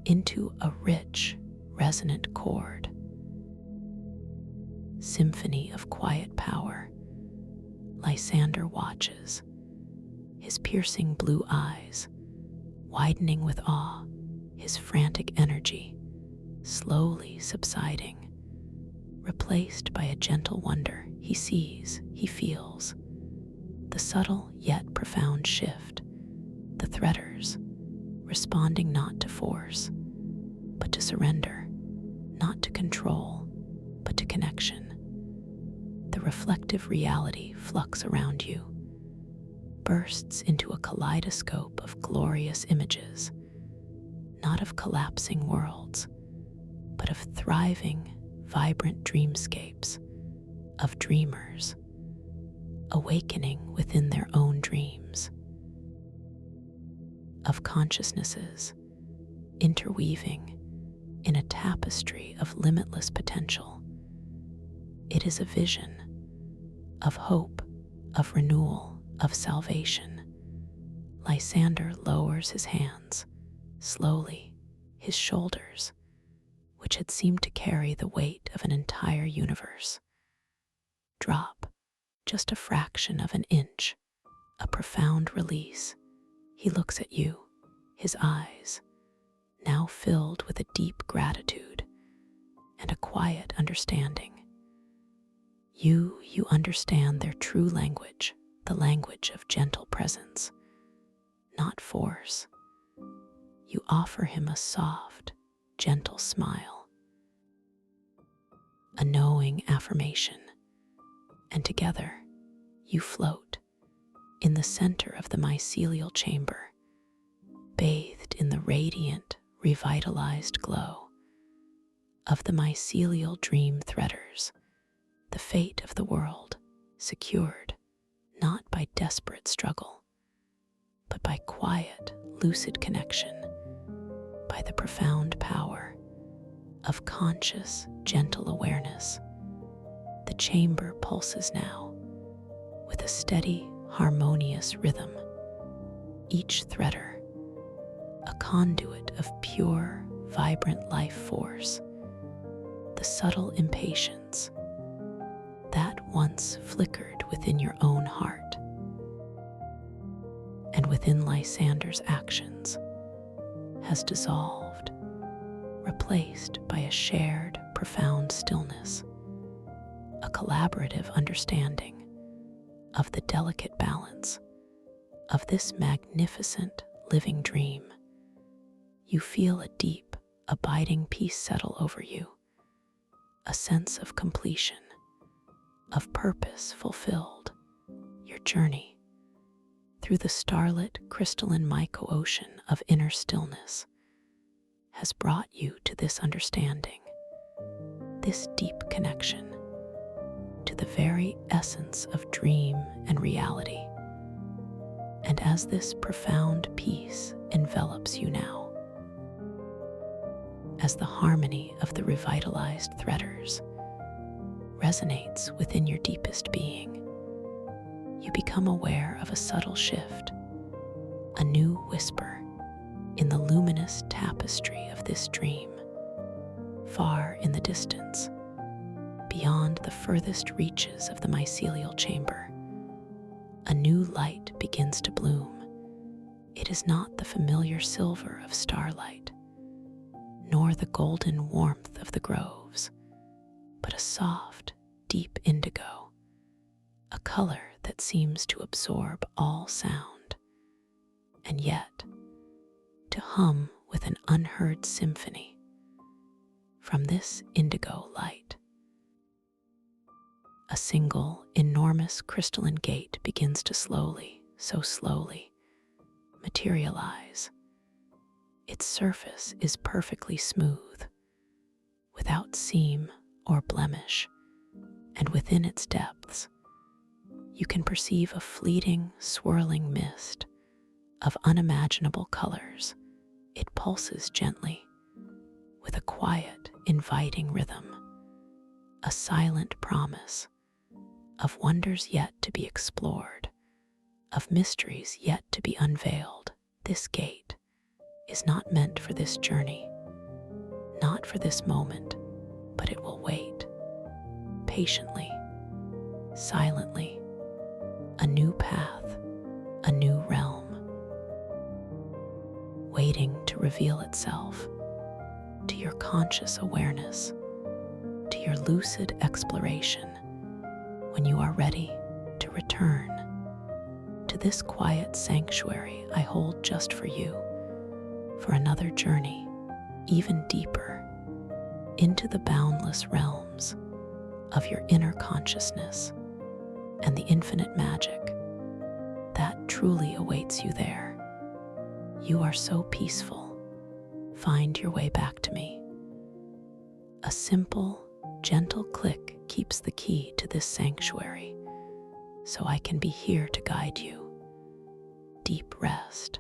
into a rich, resonant chord, symphony of quiet power. Lysander watches, his piercing blue eyes widening with awe, his frantic energy slowly subsiding, replaced by a gentle wonder. He sees, he feels the subtle yet profound shift, the threaders responding not to force, but to surrender, not to control, but to connection. The reflective reality flux around you, bursts into a kaleidoscope of glorious images, not of collapsing worlds, but of thriving, vibrant dreamscapes, of dreamers awakening within their own dreams, of consciousnesses interweaving in a tapestry of limitless potential. It is a vision of hope, of renewal, of salvation. Lysander lowers his hands, slowly, his shoulders, which had seemed to carry the weight of an entire universe, drop just a fraction of an inch, a profound release. He looks at you, his eyes now filled with a deep gratitude and a quiet understanding. You understand their true language, the language of gentle presence, not force. You offer him a soft, gentle smile, a knowing affirmation, and together you float in the center of the mycelial chamber, bathed in the radiant, revitalized glow of the mycelial dream threaders, the fate of the world secured not by desperate struggle, but by quiet, lucid connection, by the profound power of conscious, gentle awareness. The chamber pulses now with a steady, harmonious rhythm, each threader a conduit of pure, vibrant life force. The subtle impatience that once flickered within your own heart and within Lysander's actions has dissolved, replaced by a shared, profound stillness, a collaborative understanding of the delicate balance of this magnificent living dream. You feel a deep, abiding peace settle over you, a sense of completion, of purpose fulfilled. Your journey through the starlit, crystalline myco-ocean of inner stillness has brought you to this understanding, this deep connection to the very essence of dream and reality. And as this profound peace envelops you now, as the harmony of the revitalized threaders resonates within your deepest being, you become aware of a subtle shift, a new whisper in the luminous tapestry of this dream. Far in the distance, beyond the furthest reaches of the mycelial chamber, a new light begins to bloom. It is not the familiar silver of starlight, nor the golden warmth of the groves, but a soft, deep indigo, a color that seems to absorb all sound, and yet to hum with an unheard symphony. From this indigo light, a single, enormous crystalline gate begins to slowly, so slowly, materialize. Its surface is perfectly smooth, without seam or blemish, and within its depths, you can perceive a fleeting, swirling mist of unimaginable colors. It pulses gently, with a quiet, inviting rhythm, a silent promise of wonders yet to be explored, of mysteries yet to be unveiled. This gate is not meant for this journey, not for this moment, but it will wait, patiently, silently, a new path, a new realm, waiting to reveal itself to your conscious awareness, to your lucid exploration, when you are ready to return to this quiet sanctuary I hold just for you, for another journey, even deeper, into the boundless realms of your inner consciousness and the infinite magic that truly awaits you there. You are so peaceful. Find your way back to me. A simple, gentle click keeps the key to this sanctuary, so I can be here to guide you. Deep rest,